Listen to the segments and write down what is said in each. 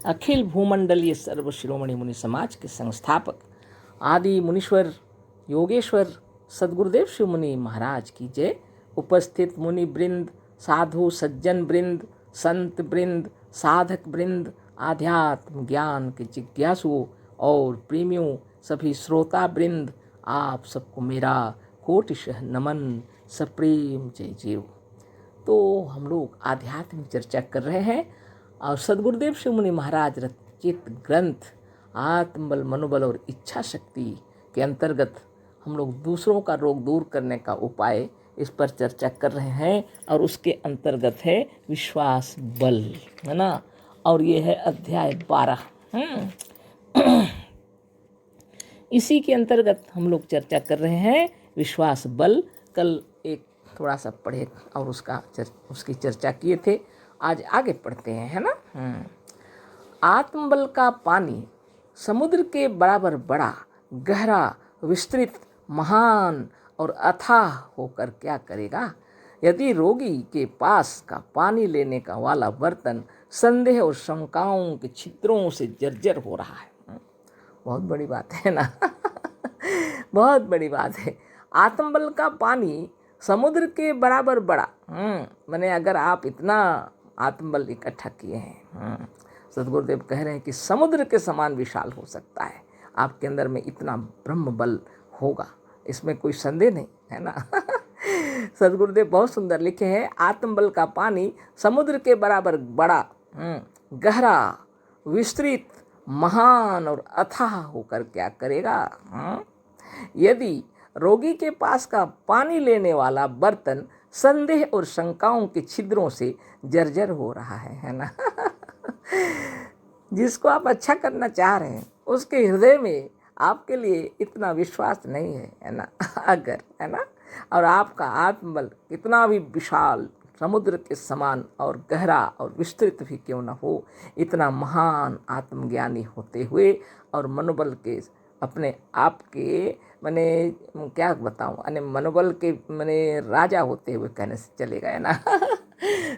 अखिल भूमंडलीय सर्व शिरोमणि मुनि समाज के संस्थापक आदि मुनीश्वर योगेश्वर सदगुरुदेव शिव मुनि महाराज की जय। उपस्थित मुनि वृंद, साधु सज्जन वृंद, संत वृंद, साधक वृंद, आध्यात्म ज्ञान के जिज्ञासुओं और प्रेमियों, सभी श्रोता वृंद, आप सबको मेरा कोटिशः नमन, सप्रेम जय जीव। तो हम लोग आध्यात्मिक चर्चा कर रहे हैं और सदगुरुदेव शिव मुनि महाराज रचित ग्रंथ आत्मबल, मनोबल और इच्छा शक्ति के अंतर्गत हम लोग दूसरों का रोग दूर करने का उपाय इस पर चर्चा कर रहे हैं और उसके अंतर्गत है विश्वास बल, है ना। और ये है अध्याय 12। इसी के अंतर्गत हम लोग चर्चा कर रहे हैं विश्वास बल। कल एक थोड़ा सा पढ़े और उसकी चर्चा किए थे, आज आगे पढ़ते हैं, है ना। आत्मबल का पानी समुद्र के बराबर बड़ा, गहरा, विस्तृत, महान और अथाह होकर क्या करेगा। यदि रोगी के पास का पानी लेने का वाला बर्तन संदेह और शंकाओं के छिद्रों से जर्जर हो रहा है, बहुत बड़ी बात है ना। बहुत बड़ी बात है। आत्मबल का पानी समुद्र के बराबर बड़ा, माने अगर आप इतना आत्मबल इकट्ठा किए हैं, सदगुरुदेव कह रहे हैं कि समुद्र के समान विशाल हो सकता है, आपके अंदर में इतना ब्रह्म बल होगा, इसमें कोई संदेह नहीं, है ना। सदगुरुदेव बहुत सुंदर लिखे हैं, आत्मबल का पानी समुद्र के बराबर बड़ा, गहरा, विस्तृत, महान और अथाह होकर क्या करेगा। यदि रोगी के पास का पानी लेने वाला बर्तन संदेह और शंकाओं के छिद्रों से जर्जर हो रहा है ना। जिसको आप अच्छा करना चाह रहे हैं उसके हृदय में आपके लिए इतना विश्वास नहीं है ना। अगर, है ना, और आपका आत्मबल कितना भी विशाल समुद्र के समान और गहरा और विस्तृत भी क्यों न हो, इतना महान आत्मज्ञानी होते हुए और मनोबल के अपने आप के मैंने क्या बताऊं, अने मनोबल के मैंने राजा होते हुए कहने से चलेगा, है ना।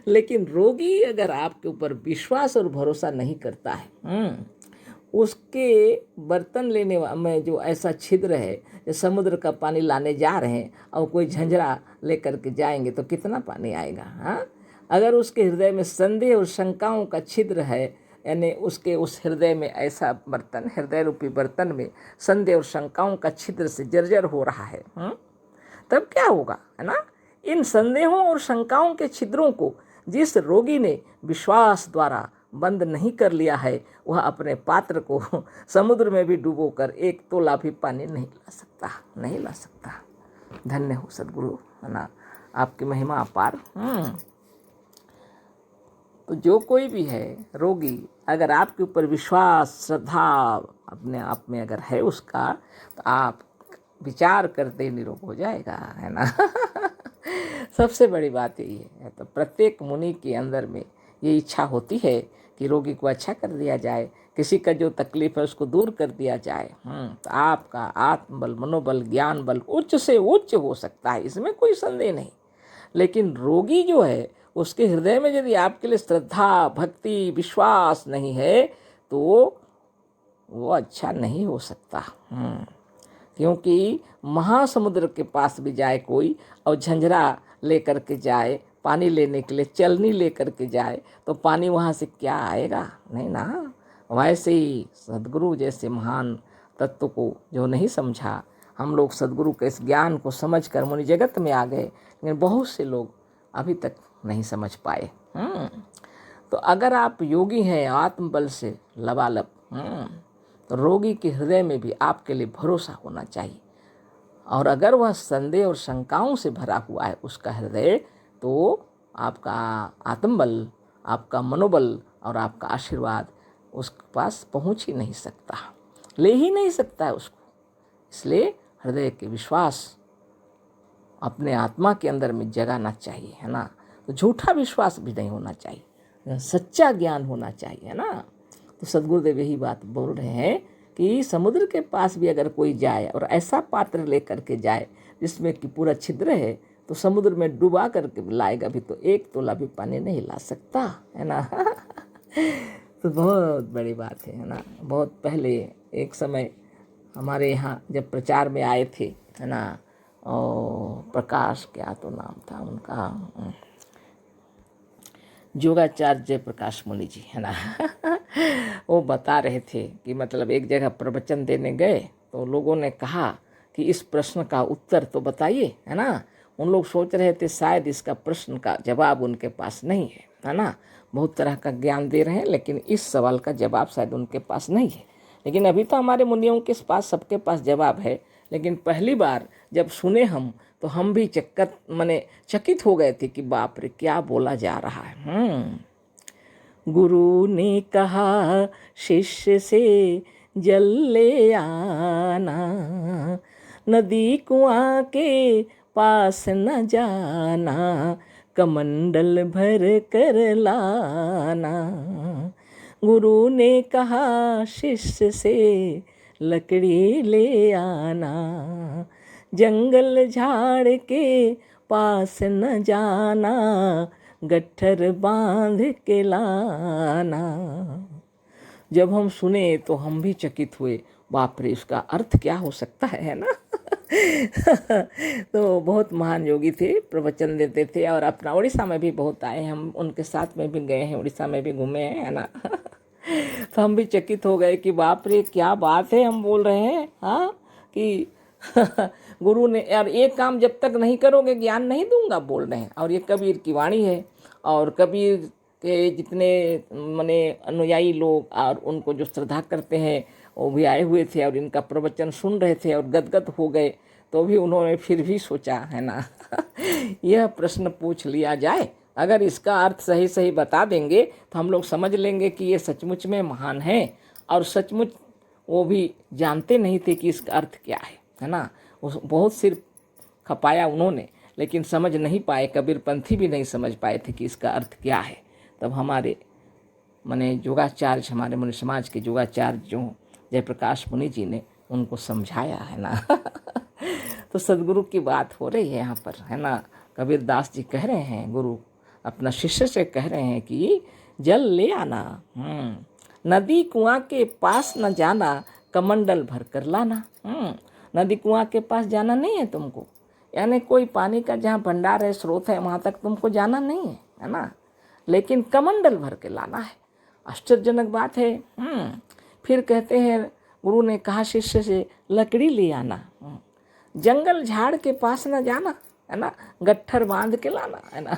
लेकिन रोगी अगर आपके ऊपर विश्वास और भरोसा नहीं करता है, उसके बर्तन लेने में जो ऐसा छिद्र है, समुद्र का पानी लाने जा रहे हैं और कोई झंझरा लेकर के जाएंगे तो कितना पानी आएगा। हाँ, अगर उसके हृदय में संदेह और शंकाओं का छिद्र है, यानी उसके उस हृदय में ऐसा बर्तन, हृदय रूपी बर्तन में संदेह और शंकाओं का छिद्र से जर्जर हो रहा है, तब क्या होगा, है ना। इन संदेहों और शंकाओं के छिद्रों को जिस रोगी ने विश्वास द्वारा बंद नहीं कर लिया है, वह अपने पात्र को समुद्र में भी डुबोकर एक तोला भी पानी नहीं ला सकता, नहीं ला सकता। धन्य हो सदगुरु, है ना, आपकी महिमा अपार। तो जो कोई भी है रोगी, अगर आपके ऊपर विश्वास, श्रद्धा अपने आप में अगर है उसका, तो आप विचार करते निरोग हो जाएगा, है ना। सबसे बड़ी बात यही है। तो प्रत्येक मुनि के अंदर में ये इच्छा होती है कि रोगी को अच्छा कर दिया जाए, किसी का जो तकलीफ है उसको दूर कर दिया जाए। तो आपका आत्मबल, मनोबल, ज्ञान बल उच्च से उच्च हो सकता है, इसमें कोई संदेह नहीं। लेकिन रोगी जो है उसके हृदय में यदि आपके लिए श्रद्धा, भक्ति, विश्वास नहीं है तो वो अच्छा नहीं हो सकता। क्योंकि महासमुद्र के पास भी जाए कोई और झंझरा लेकर के जाए, पानी लेने के लिए चलनी लेकर के जाए, तो पानी वहाँ से क्या आएगा, नहीं ना। वैसे ही सदगुरु जैसे महान तत्व को जो नहीं समझा, हम लोग सदगुरु के इस ज्ञान को समझकर मुनि जगत में आ गए, लेकिन बहुत से लोग अभी तक नहीं समझ पाए। तो अगर आप योगी हैं आत्मबल से लबालब, तो रोगी के हृदय में भी आपके लिए भरोसा होना चाहिए। और अगर वह संदेह और शंकाओं से भरा हुआ है उसका हृदय, तो आपका आत्मबल, आपका मनोबल और आपका आशीर्वाद उसके पास पहुंच ही नहीं सकता, ले ही नहीं सकता है उसको। इसलिए हृदय के विश्वास अपने आत्मा के अंदर में जगाना चाहिए, है ना। तो झूठा विश्वास भी नहीं होना चाहिए, सच्चा ज्ञान होना चाहिए, है ना। तो सदगुरुदेव यही बात बोल रहे हैं कि समुद्र के पास भी अगर कोई जाए और ऐसा पात्र लेकर के जाए जिसमें कि पूरा छिद्र है, तो समुद्र में डुबा करके लाएगा भी तो एक तोला भी पानी नहीं ला सकता, है ना। तो बहुत बड़ी बात है ना। बहुत पहले एक समय हमारे यहाँ जब प्रचार में आए थे, है ना, और प्रकाश क्या तो नाम था उनका, योगाचार्य जयप्रकाश मुनि जी, है ना। वो बता रहे थे कि मतलब एक जगह प्रवचन देने गए तो लोगों ने कहा कि इस प्रश्न का उत्तर तो बताइए, है ना। उन लोग सोच रहे थे शायद इसका प्रश्न का जवाब उनके पास नहीं है ना। बहुत तरह का ज्ञान दे रहे हैं लेकिन इस सवाल का जवाब शायद उनके पास नहीं है। लेकिन अभी तो हमारे मुनियों के पास सबके पास जवाब है, लेकिन पहली बार जब सुने हम तो हम भी चकित हो गए थे कि बाप रे क्या बोला जा रहा है। गुरु ने कहा शिष्य से जल ले आना, नदी कुआं के पास न जाना, कमंडल भर कर लाना। गुरु ने कहा शिष्य से लकड़ी ले आना, जंगल झाड़ के पास न जाना, गट्ठर बांध के लाना। जब हम सुने तो हम भी चकित हुए, बाप रे इसका अर्थ क्या हो सकता है ना। तो बहुत महान योगी थे, प्रवचन देते थे और अपना उड़ीसा में भी बहुत आए, हम उनके साथ में भी गए हैं, उड़ीसा में भी घूमे हैं, है ना। तो हम भी चकित हो गए कि बाप रे क्या बात है हम बोल रहे हैं, हाँ, कि गुरु ने यार एक काम जब तक नहीं करोगे ज्ञान नहीं दूंगा बोल रहे हैं। और ये कबीर की वाणी है, और कबीर के जितने अनुयायी लोग और उनको जो श्रद्धा करते हैं वो भी आए हुए थे और इनका प्रवचन सुन रहे थे और गदगद हो गए। तो भी उन्होंने फिर भी सोचा, है ना, यह प्रश्न पूछ लिया जाए, अगर इसका अर्थ सही सही बता देंगे तो हम लोग समझ लेंगे कि ये सचमुच में महान है। और सचमुच वो भी जानते नहीं थे कि इसका अर्थ क्या है ना। बहुत सिर खपाया उन्होंने लेकिन समझ नहीं पाए, कबीरपंथी भी नहीं समझ पाए थे कि इसका अर्थ क्या है। तब हमारे योगाचार्य, हमारे मुनि समाज के योगाचार्य जो जयप्रकाश मुनि जी ने उनको समझाया, है ना। तो सदगुरु की बात हो रही है यहाँ पर, है ना। कबीर दास जी कह रहे हैं, गुरु अपना शिष्य से कह रहे हैं कि जल ले आना, नदी कुआं के पास न जाना, कमंडल भर कर लाना। नदी कुआं के पास जाना नहीं है तुमको, यानी कोई पानी का जहाँ भंडार है, स्रोत है, वहाँ तक तुमको जाना नहीं है ना, लेकिन कमंडल भर के लाना है। आश्चर्यजनक बात है। फिर कहते हैं गुरु ने कहा शिष्य से लकड़ी ले आना, जंगल झाड़ के पास न जाना, है ना, गट्ठर बांध के लाना, है ना।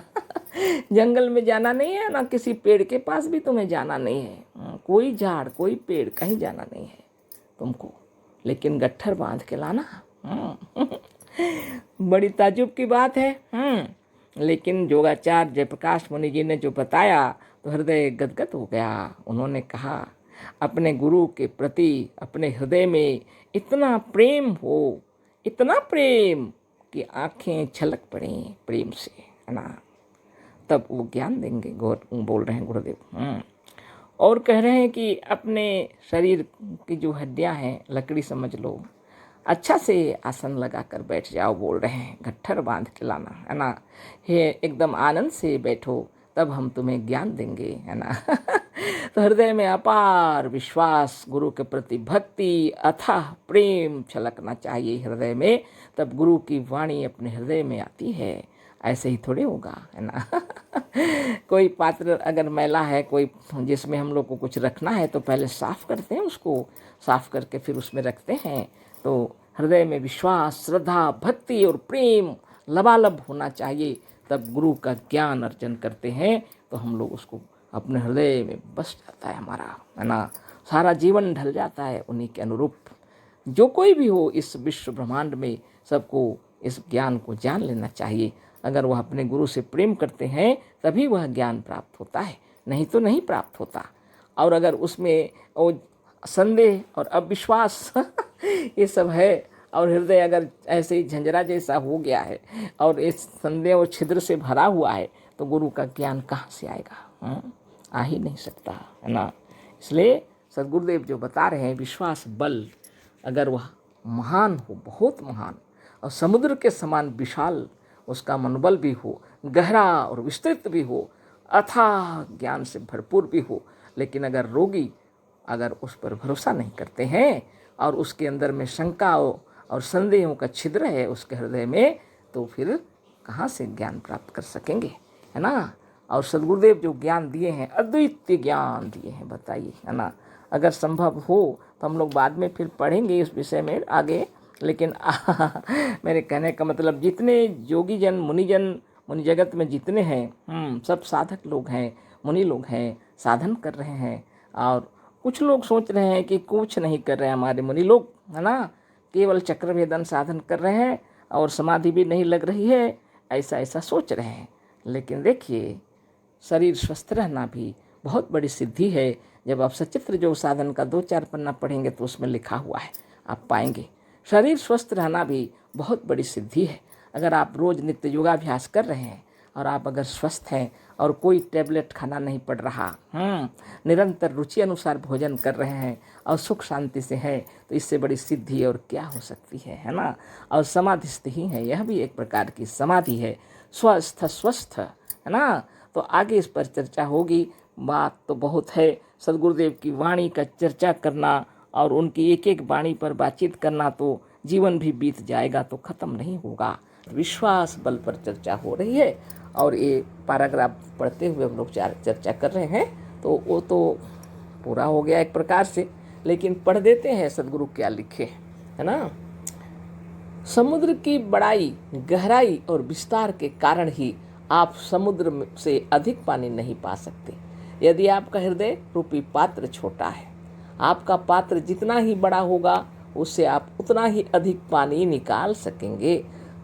जंगल में जाना नहीं है ना, किसी पेड़ के पास भी तुम्हें जाना नहीं है, कोई झाड़ कोई पेड़ कहीं जाना नहीं है तुमको, लेकिन गट्ठर बांध के लाना। बड़ी ताज्जुब की बात है। लेकिन योगाचार्य जयप्रकाश मुनि जी ने जो बताया तो हृदय गदगद हो गया। उन्होंने कहा अपने गुरु के प्रति अपने हृदय में इतना प्रेम हो, इतना प्रेम कि आंखें छलक पड़े प्रेम से, है ना, तब वो ज्ञान देंगे। बोल रहे हैं गुरुदेव। और कह रहे हैं कि अपने शरीर की जो हड्डियां हैं लकड़ी समझ लो, अच्छा से आसन लगा कर बैठ जाओ, बोल रहे हैं, गट्ठर बांध के लाना, है ना, ये एकदम आनंद से बैठो, तब हम तुम्हें ज्ञान देंगे, है ना। तो हृदय में अपार विश्वास, गुरु के प्रति भक्ति, अथाह प्रेम छलकना चाहिए हृदय में, तब गुरु की वाणी अपने हृदय में आती है। ऐसे ही थोड़े होगा, है ना। कोई पात्र अगर मैला है, कोई जिसमें हम लोग को कुछ रखना है तो पहले साफ करते हैं, उसको साफ करके फिर उसमें रखते हैं। तो हृदय में विश्वास, श्रद्धा, भक्ति और प्रेम लबालब होना चाहिए, तब गुरु का ज्ञान अर्जन करते हैं तो हम लोग उसको अपने हृदय में बस जाता है हमारा, है ना, सारा जीवन ढल जाता है उन्हीं के अनुरूप। जो कोई भी हो इस विश्व ब्रह्मांड में, सबको इस ज्ञान को जान लेना चाहिए। अगर वह अपने गुरु से प्रेम करते हैं तभी वह ज्ञान प्राप्त होता है, नहीं तो नहीं प्राप्त होता। और अगर उसमें वो संदेह और अविश्वास ये सब है और हृदय अगर ऐसे ही झंझरा जैसा हो गया है और इस संदेह और छिद्र से भरा हुआ है तो गुरु का ज्ञान कहाँ से आएगा? आ ही नहीं सकता, है ना। इसलिए सद्गुरुदेव जो बता रहे हैं, विश्वास बल अगर वह महान हो, बहुत महान, और समुद्र के समान विशाल उसका मनोबल भी हो, गहरा और विस्तृत भी हो, अथाह ज्ञान से भरपूर भी हो, लेकिन अगर रोगी अगर उस पर भरोसा नहीं करते हैं और उसके अंदर में शंकाओं और संदेहों का छिद्र है उसके हृदय में, तो फिर कहाँ से ज्ञान प्राप्त कर सकेंगे, है ना। और सद्गुरुदेव जो ज्ञान दिए हैं, अद्वितीय ज्ञान दिए हैं, बताइए, है ना। अगर संभव हो तो हम लोग बाद में फिर पढ़ेंगे इस विषय में आगे, लेकिन मेरे कहने का मतलब जितने योगी जन मुनि जगत में जितने हैं सब साधक लोग हैं, मुनि लोग हैं, साधन कर रहे हैं। और कुछ लोग सोच रहे हैं कि कुछ नहीं कर रहे हैं हमारे मुनि लोग, है ना, केवल चक्रभेदन साधन कर रहे हैं और समाधि भी नहीं लग रही है, ऐसा ऐसा सोच रहे हैं। लेकिन देखिए, शरीर स्वस्थ रहना भी बहुत बड़ी सिद्धि है। जब आप सचित्र योग साधन का 2-4 पन्ना पढ़ेंगे तो उसमें लिखा हुआ है, आप पाएंगे। शरीर स्वस्थ रहना भी बहुत बड़ी सिद्धि है। अगर आप रोज़ नित्य योगाभ्यास कर रहे हैं और आप अगर स्वस्थ हैं और कोई टैबलेट खाना नहीं पड़ रहा, निरंतर रुचि अनुसार भोजन कर रहे हैं और सुख शांति से हैं, तो इससे बड़ी सिद्धि और क्या हो सकती है ना। और समाधिस्थ ही है, यह भी एक प्रकार की समाधि है, स्वस्थ, है ना। तो आगे इस पर चर्चा होगी। बात तो बहुत है, सद्गुरुदेव की वाणी का चर्चा करना और उनकी एक एक वाणी पर बातचीत करना तो जीवन भी बीत जाएगा, तो ख़त्म नहीं होगा। विश्वास बल पर चर्चा हो रही है और ये पैराग्राफ पढ़ते हुए हम लोग चर्चा कर रहे हैं, तो वो तो पूरा हो गया एक प्रकार से। लेकिन पढ़ देते हैं सद्गुरु क्या लिखे, है ना। समुद्र की बड़ाई, गहराई और विस्तार के कारण ही आप समुद्र से अधिक पानी नहीं पा सकते। यदि आपका हृदय रूपी पात्र छोटा है, आपका पात्र जितना ही बड़ा होगा उससे आप उतना ही अधिक पानी निकाल सकेंगे।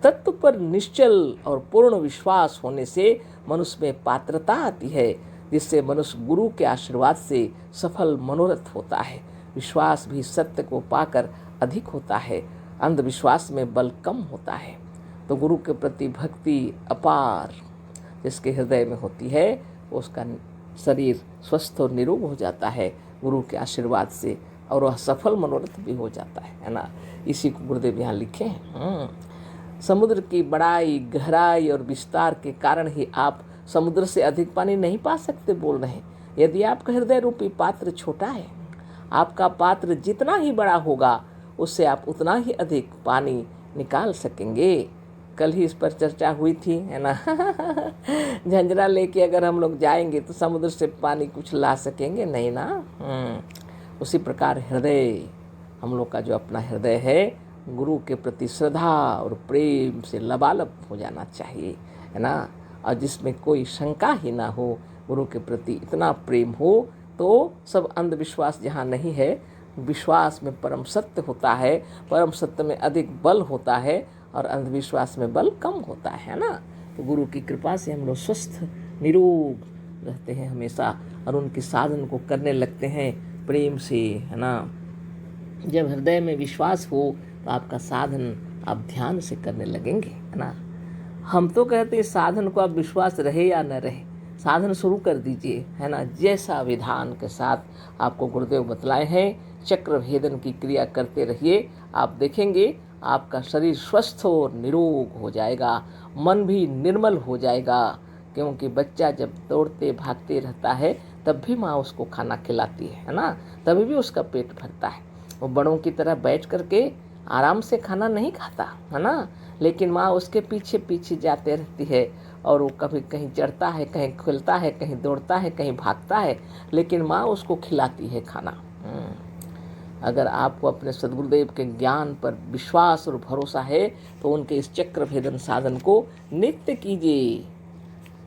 तत्व पर निश्चल और पूर्ण विश्वास होने से मनुष्य में पात्रता आती है, जिससे मनुष्य गुरु के आशीर्वाद से सफल मनोरथ होता है। विश्वास भी सत्य को पाकर अधिक होता है, अंधविश्वास में बल कम होता है। तो गुरु के प्रति भक्ति अपार जिसके हृदय में होती है, उसका शरीर स्वस्थ और निरोग हो जाता है गुरु के आशीर्वाद से, और वह सफल मनोरथ भी हो जाता है ना। इसी को गुरुदेव यहाँ लिखे हैं। समुद्र की बड़ाई, गहराई और विस्तार के कारण ही आप समुद्र से अधिक पानी नहीं पा सकते, बोल रहे हैं। यदि आपका हृदय रूपी पात्र छोटा है, आपका पात्र जितना ही बड़ा होगा उससे आप उतना ही अधिक पानी निकाल सकेंगे। कल ही इस पर चर्चा हुई थी, है ना। झंझरा लेके अगर हम लोग जाएंगे तो समुद्र से पानी कुछ ला सकेंगे नहीं ना। उसी प्रकार हृदय, हम लोग का जो अपना हृदय है, गुरु के प्रति श्रद्धा और प्रेम से लबालब हो जाना चाहिए, है ना। और जिसमें कोई शंका ही ना हो, गुरु के प्रति इतना प्रेम हो, तो सब अंधविश्वास जहाँ नहीं है, विश्वास में परम सत्य होता है, परम सत्य में अधिक बल होता है और अंधविश्वास में बल कम होता है ना। तो गुरु की कृपा से हम लोग स्वस्थ निरोग रहते हैं हमेशा, और उनके साधन को करने लगते हैं प्रेम से, है ना। जब हृदय में विश्वास हो तो आपका साधन आप ध्यान से करने लगेंगे, है ना। हम तो कहते हैं साधन को आप विश्वास रहे या न रहे, साधन शुरू कर दीजिए, है ना। जैसा विधान के साथ आपको गुरुदेव बतलाए हैं, चक्र भेदन की क्रिया करते रहिए, आप देखेंगे आपका शरीर स्वस्थ और निरोग हो जाएगा, मन भी निर्मल हो जाएगा। क्योंकि बच्चा जब दौड़ते भागते रहता है तब भी माँ उसको खाना खिलाती है ना, तभी भी उसका पेट भरता है। वो बड़ों की तरह बैठ करके आराम से खाना नहीं खाता, है ना, लेकिन माँ उसके पीछे पीछे जाते रहती है, और वो कभी कहीं चढ़ता है, कहीं खेलता है, कहीं दौड़ता है, कहीं भागता है, लेकिन माँ उसको खिलाती है खाना। अगर आपको अपने सद्गुरुदेव के ज्ञान पर विश्वास और भरोसा है तो उनके इस चक्र भेदन साधन को नित्य कीजिए।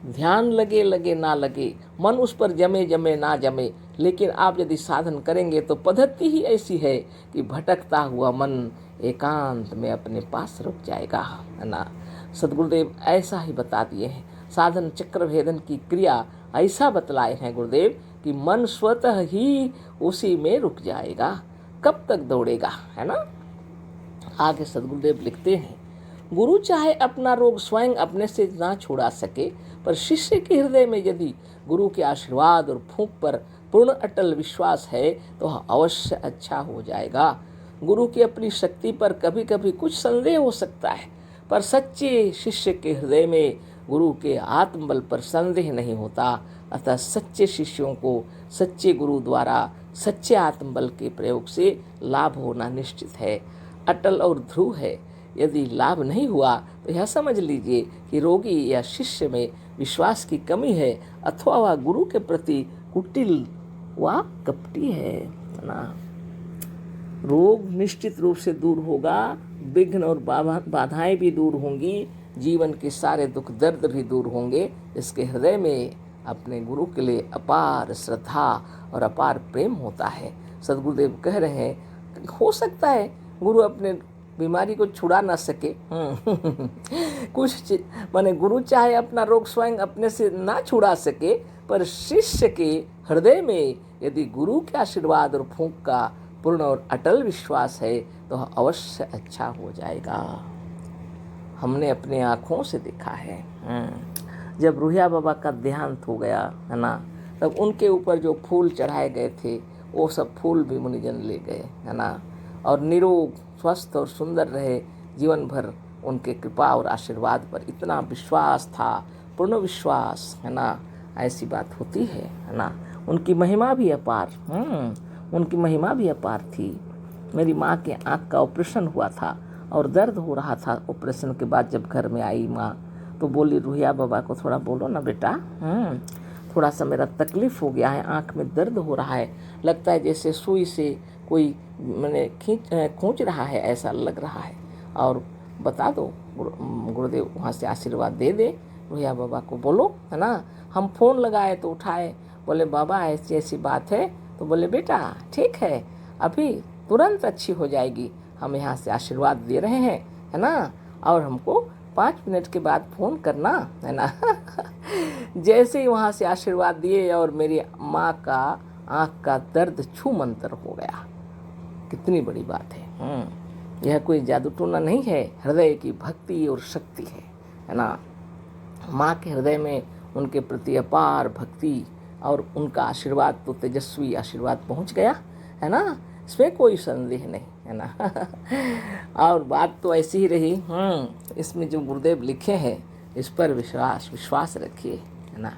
ध्यान लगे लगे ना लगे, मन उस पर जमे जमे ना जमे, लेकिन आप यदि साधन करेंगे तो पद्धति ही ऐसी है कि भटकता हुआ मन एकांत में अपने पास रुक जाएगा, है ना। सद्गुरुदेव ऐसा ही बता दिए हैं, साधन चक्र भेदन की क्रिया ऐसा बतलाए हैं गुरुदेव कि मन स्वतः ही उसी में रुक जाएगा, कब तक दौड़ेगा, है ना। आगे सद्गुरुदेव लिखते हैं, गुरु चाहे अपना रोग स्वयं अपने से ना छुड़ा सके, पर शिष्य के हृदय में यदि गुरु के आशीर्वाद और फूंक पर पूर्ण अटल विश्वास है तो अवश्य अच्छा हो जाएगा। गुरु की अपनी शक्ति पर कभी कभी कुछ संदेह हो सकता है, पर सच्चे शिष्य के हृदय में गुरु के आत्मबल पर संदेह नहीं होता। अतः सच्चे शिष्यों को सच्चे गुरु द्वारा सच्चे आत्मबल के प्रयोग से लाभ होना निश्चित है, अटल और ध्रुव है। यदि लाभ नहीं हुआ तो यह समझ लीजिए कि रोगी या शिष्य में विश्वास की कमी है अथवा वह गुरु के प्रति कुटिल व कपटी है ना। रोग निश्चित रूप से दूर होगा, विघ्न और बाधाएं भी दूर होंगी, जीवन के सारे दुख दर्द भी दूर होंगे। इसके हृदय में अपने गुरु के लिए अपार श्रद्धा और अपार प्रेम होता है। सदगुरुदेव कह रहे हैं, हो सकता है गुरु अपने बीमारी को छुड़ा ना सके कुछ माने गुरु चाहे अपना रोग स्वयं अपने से ना छुड़ा सके, पर शिष्य के हृदय में यदि गुरु के आशीर्वाद और फूंक का पूर्ण और अटल विश्वास है तो अवश्य अच्छा हो जाएगा। हमने अपने आँखों से देखा है। जब रुहिया बाबा का देहांत हो गया है ना, तब उनके ऊपर जो फूल चढ़ाए गए थे वो सब फूल भी मुनिजन ले गए है ना, और निरोग स्वस्थ और सुंदर रहे जीवन भर। उनके कृपा और आशीर्वाद पर इतना विश्वास था, पूर्ण विश्वास है ना। ऐसी बात होती है ना। उनकी महिमा भी अपार, उनकी महिमा भी अपार थी। मेरी माँ के आँख का ऑपरेशन हुआ था और दर्द हो रहा था। ऑपरेशन के बाद जब घर में आई माँ तो बोली, रुहिया बाबा को थोड़ा बोलो ना बेटा, थोड़ा सा मेरा तकलीफ़ हो गया है, आँख में दर्द हो रहा है, लगता है जैसे सुई से कोई मैंने खींच रहा है, ऐसा लग रहा है, और बता दो गुरुदेव वहाँ से आशीर्वाद दे दे, रुहिया बाबा को बोलो है ना। हम फ़ोन लगाए तो उठाए, बोले बाबा ऐसी ऐसी बात है। तो बोले बेटा ठीक है, अभी तुरंत अच्छी हो जाएगी, हम यहाँ से आशीर्वाद दे रहे हैं है ना, और हमको 5 मिनट के बाद फ़ोन करना है ना जैसे ही वहाँ से आशीर्वाद दिए और मेरी माँ का आँख का दर्द छू मंतर हो गया। कितनी बड़ी बात है। यह कोई जादू टोना नहीं है, हृदय की भक्ति और शक्ति है ना। माँ के हृदय में उनके प्रति अपार भक्ति और उनका आशीर्वाद तो तेजस्वी आशीर्वाद पहुँच गया है ना, इसमें कोई संदेह नहीं है ना और बात तो ऐसी ही रही। इसमें जो गुरुदेव लिखे हैं इस पर विश्वास रखिए है ना।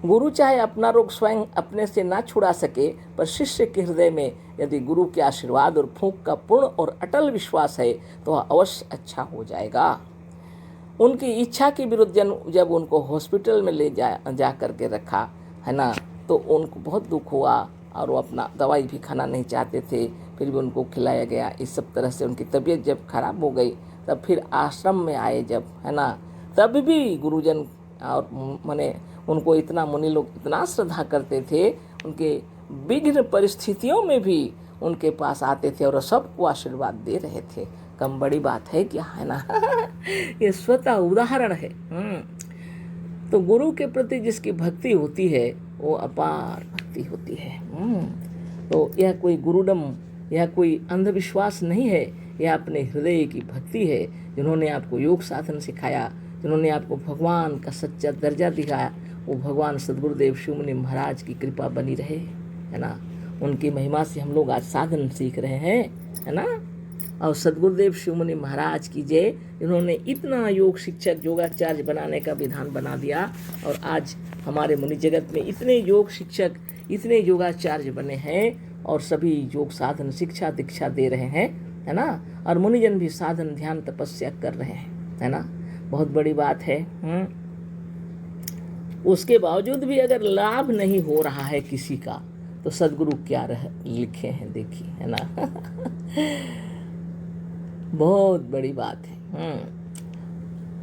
गुरु चाहे अपना रोग स्वयं अपने से ना छुड़ा सके, पर शिष्य के हृदय में यदि गुरु के आशीर्वाद और फूंक का पूर्ण और अटल विश्वास है तो वह अवश्य अच्छा हो जाएगा। उनकी इच्छा के विरुद्ध जब उनको हॉस्पिटल में ले जा करके रखा है ना, तो उनको बहुत दुख हुआ और वो अपना दवाई भी खाना नहीं चाहते थे, फिर भी उनको खिलाया गया। इस सब तरह से उनकी तबीयत जब खराब हो गई तब फिर आश्रम में आए जब है ना, तब भी गुरुजन और माने उनको इतना मुनि लोग इतना श्रद्धा करते थे, उनके विघ्न परिस्थितियों में भी उनके पास आते थे और सबको आशीर्वाद दे रहे थे। कम बड़ी बात है क्या है ना ये स्वतः उदाहरण है। तो गुरु के प्रति जिसकी भक्ति होती है वो अपार भक्ति होती है। तो यह कोई गुरुडम, यह कोई अंधविश्वास नहीं है, यह अपने हृदय की भक्ति है। जिन्होंने आपको योग साधन सिखाया, जिन्होंने आपको भगवान का सच्चा दर्जा दिखाया, वो भगवान सदगुरुदेव शिवमुनि महाराज की कृपा बनी रहे है ना। उनकी महिमा से हम लोग आज साधन सीख रहे हैं है ना। और सदगुरुदेव शिवमुनि महाराज की जय, जिन्होंने इतना योग शिक्षक योगाचार्य बनाने का विधान बना दिया और आज हमारे मुनि जगत में इतने योग शिक्षक इतने योगाचार्य बने हैं और सभी योग साधन शिक्षा दीक्षा दे रहे हैं है ना। और मुनिजन भी साधन ध्यान तपस्या कर रहे हैं है ना। बहुत बड़ी बात है। उसके बावजूद भी अगर लाभ नहीं हो रहा है किसी का तो सदगुरु क्या लिखे हैं देखिए है ना बहुत बड़ी बात है।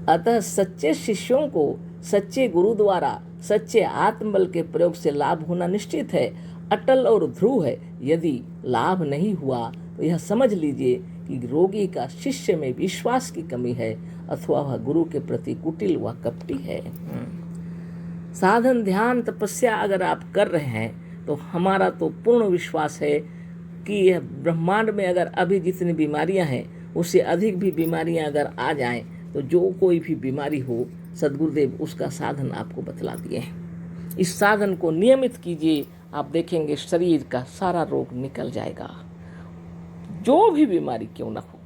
अतः सच्चे शिष्यों को सच्चे गुरु द्वारा सच्चे आत्मबल के प्रयोग से लाभ होना निश्चित है, अटल और ध्रुव है। यदि लाभ नहीं हुआ तो यह समझ लीजिए कि रोगी का शिष्य में विश्वास की कमी है अथवा वह गुरु के प्रति कुटिल व कपटी है। साधन ध्यान तपस्या अगर आप कर रहे हैं तो हमारा तो पूर्ण विश्वास है कि यह ब्रह्मांड में अगर अभी जितनी बीमारियां हैं उससे अधिक भी बीमारियां अगर आ जाएं तो जो कोई भी बीमारी हो सदगुरुदेव उसका साधन आपको बतला दिए हैं। इस साधन को नियमित कीजिए, आप देखेंगे शरीर का सारा रोग निकल जाएगा। जो भी बीमारी क्यों ना हो,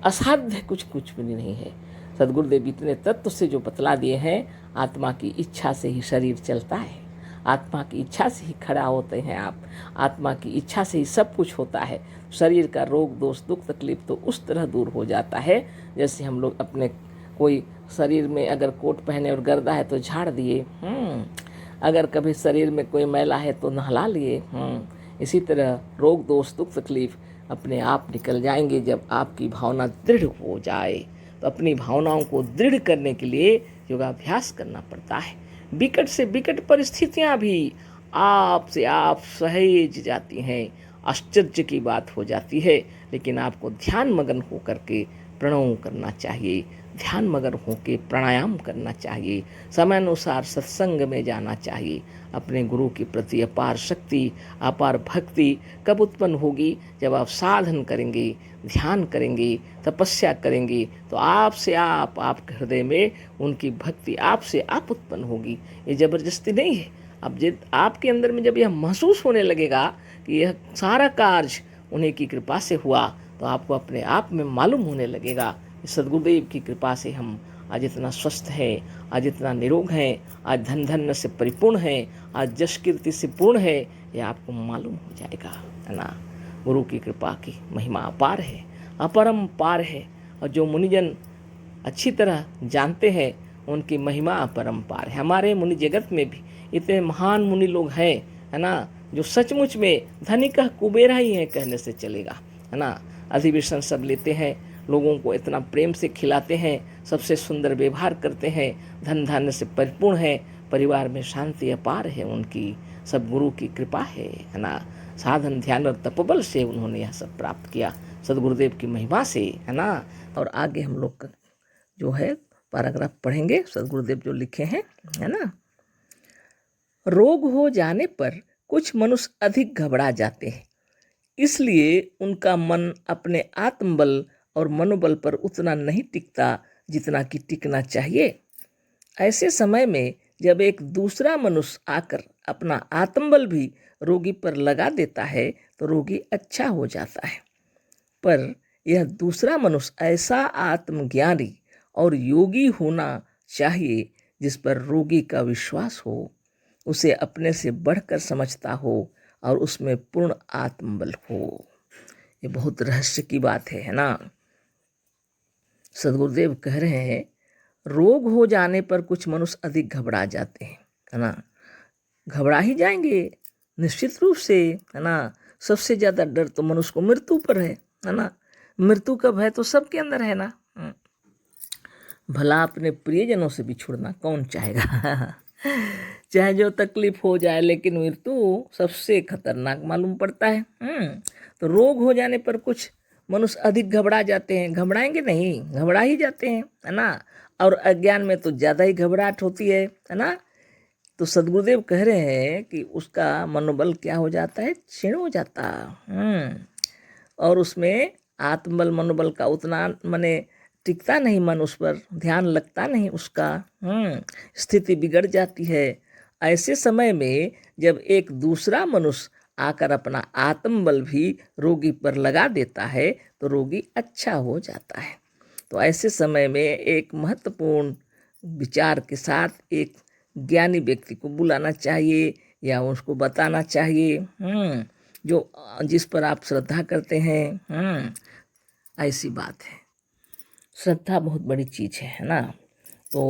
असाध्य कुछ भी नहीं है। सद्गुरुदेव इतने तत्व से जो बतला दिए हैं, आत्मा की इच्छा से ही शरीर चलता है, आत्मा की इच्छा से ही खड़ा होते हैं आप, आत्मा की इच्छा से ही सब कुछ होता है। शरीर का रोग दोष दुख तकलीफ तो उस तरह दूर हो जाता है जैसे हम लोग अपने कोई शरीर में अगर कोट पहने और गर्दा है तो झाड़ दिए, अगर कभी शरीर में कोई मैला है तो नहला लिए, इसी तरह रोग दोष दुख तकलीफ अपने आप निकल जाएंगे जब आपकी भावना दृढ़ हो जाए। तो अपनी भावनाओं को दृढ़ करने के लिए योगाभ्यास करना पड़ता है। विकट से विकट परिस्थितियां भी आपसे आप सहेज जाती हैं, आश्चर्य की बात हो जाती है, लेकिन आपको ध्यान मगन हो करके प्रणव करना चाहिए, ध्यान मगन होकर प्राणायाम करना चाहिए, समय अनुसार सत्संग में जाना चाहिए। अपने गुरु के प्रति अपार शक्ति अपार भक्ति कब उत्पन्न होगी? जब आप साधन करेंगे, ध्यान करेंगे, तपस्या करेंगे, तो आपसे आपके हृदय में उनकी भक्ति आपसे आप उत्पन्न होगी। ये ज़बरदस्ती नहीं है। अब जब आपके अंदर में जब यह महसूस होने लगेगा कि यह सारा कार्य उन्हीं की कृपा से हुआ, तो आपको अपने आप में मालूम होने लगेगा कि सद्गुरुदेव की कृपा से हम आज इतना स्वस्थ हैं, आज इतना निरोग हैं, आज धन धन्य से परिपूर्ण हैं, आज जश कीर्ति से पूर्ण है। ये आपको मालूम हो जाएगा, है ना। गुरु की कृपा की महिमा अपार है, अपरंपार है, और जो मुनिजन अच्छी तरह जानते हैं उनकी महिमा अपरंपार है। हमारे मुनि जगत में भी इतने महान मुनि लोग हैं, है ना, जो सचमुच में धनिक कुबेरा ही है कहने से चलेगा, है ना। अधिवेशन सब लेते हैं, लोगों को इतना प्रेम से खिलाते हैं, सबसे सुंदर व्यवहार करते हैं, धन धान्य से परिपूर्ण है, परिवार में शांति अपार है उनकी, सब गुरु की कृपा है ना। साधन ध्यान और तपबल से उन्होंने यह सब प्राप्त किया, सद्गुरुदेव की महिमा से, है ना। और आगे हम लोग जो है पैराग्राफ पढ़ेंगे, सद्गुरुदेव जो लिखे हैं, है ना। रोग हो जाने पर कुछ मनुष्य अधिक घबरा जाते हैं, इसलिए उनका मन अपने आत्मबल और मनोबल पर उतना नहीं टिकता जितना कि टिकना चाहिए। ऐसे समय में जब एक दूसरा मनुष्य आकर अपना आत्मबल भी रोगी पर लगा देता है तो रोगी अच्छा हो जाता है। पर यह दूसरा मनुष्य ऐसा आत्मज्ञानी और योगी होना चाहिए जिस पर रोगी का विश्वास हो, उसे अपने से बढ़कर समझता हो और उसमें पूर्ण आत्मबल हो। ये बहुत रहस्य की बात है ना। सद्गुरुदेव कह रहे हैं, रोग हो जाने पर कुछ मनुष्य अधिक घबरा जाते हैं, है ना। घबरा ही जाएंगे निश्चित रूप से, है ना। सबसे ज़्यादा डर तो मनुष्य को मृत्यु पर है ना। मृत्यु का भय तो सबके अंदर है ना। भला अपने प्रियजनों से भी छुड़ना कौन चाहेगा चाहे जो तकलीफ हो जाए, लेकिन मृत्यु सबसे खतरनाक मालूम पड़ता है। तो रोग हो जाने पर कुछ मनुष्य अधिक घबरा जाते हैं, घबराएंगे नहीं, घबरा ही जाते हैं, है ना। और अज्ञान में तो ज़्यादा ही घबराहट होती है ना। तो सद्गुरुदेव कह रहे हैं कि उसका मनोबल क्या हो जाता है, क्षीण हो जाता। और उसमें आत्मबल मनोबल का उतना माने टिकता नहीं, मन उस पर ध्यान लगता नहीं उसका, स्थिति बिगड़ जाती है। ऐसे समय में जब एक दूसरा मनुष्य आकर अपना आत्मबल भी रोगी पर लगा देता है तो रोगी अच्छा हो जाता है। तो ऐसे समय में एक महत्वपूर्ण विचार के साथ एक ज्ञानी व्यक्ति को बुलाना चाहिए या उसको बताना चाहिए, जो जिस पर आप श्रद्धा करते हैं। ऐसी बात है, श्रद्धा बहुत बड़ी चीज़ है ना। तो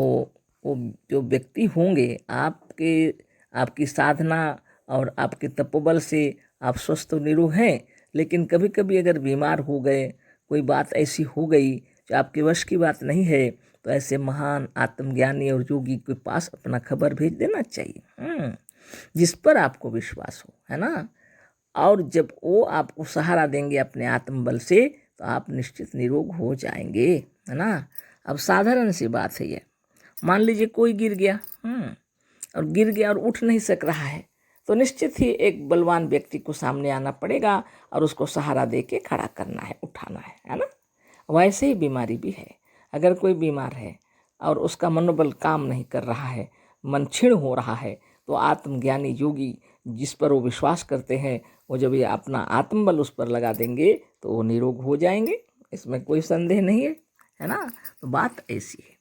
वो जो व्यक्ति होंगे आपकी साधना और आपके तपोबल से आप स्वस्थ और निरोग हैं, लेकिन कभी कभी अगर बीमार हो गए, कोई बात ऐसी हो गई जो आपके वश की बात नहीं है, तो ऐसे महान आत्मज्ञानी और योगी के पास अपना खबर भेज देना चाहिए, जिस पर आपको विश्वास हो, है ना। और जब वो आपको सहारा देंगे अपने आत्मबल से, तो आप निश्चित निरोग हो जाएंगे, है ना। अब साधारण सी बात है ये, मान लीजिए कोई गिर गया, और गिर गया और उठ नहीं सक रहा है, तो निश्चित ही एक बलवान व्यक्ति को सामने आना पड़ेगा और उसको सहारा दे के खड़ा करना है, उठाना है ना। वैसे ही बीमारी भी है, अगर कोई बीमार है और उसका मनोबल काम नहीं कर रहा है, मन क्षीण हो रहा है, तो आत्मज्ञानी योगी जिस पर वो विश्वास करते हैं, वो जब ये अपना आत्मबल उस पर लगा देंगे तो वो निरोग हो जाएंगे, इसमें कोई संदेह नहीं है, है ना। तो बात ऐसी है।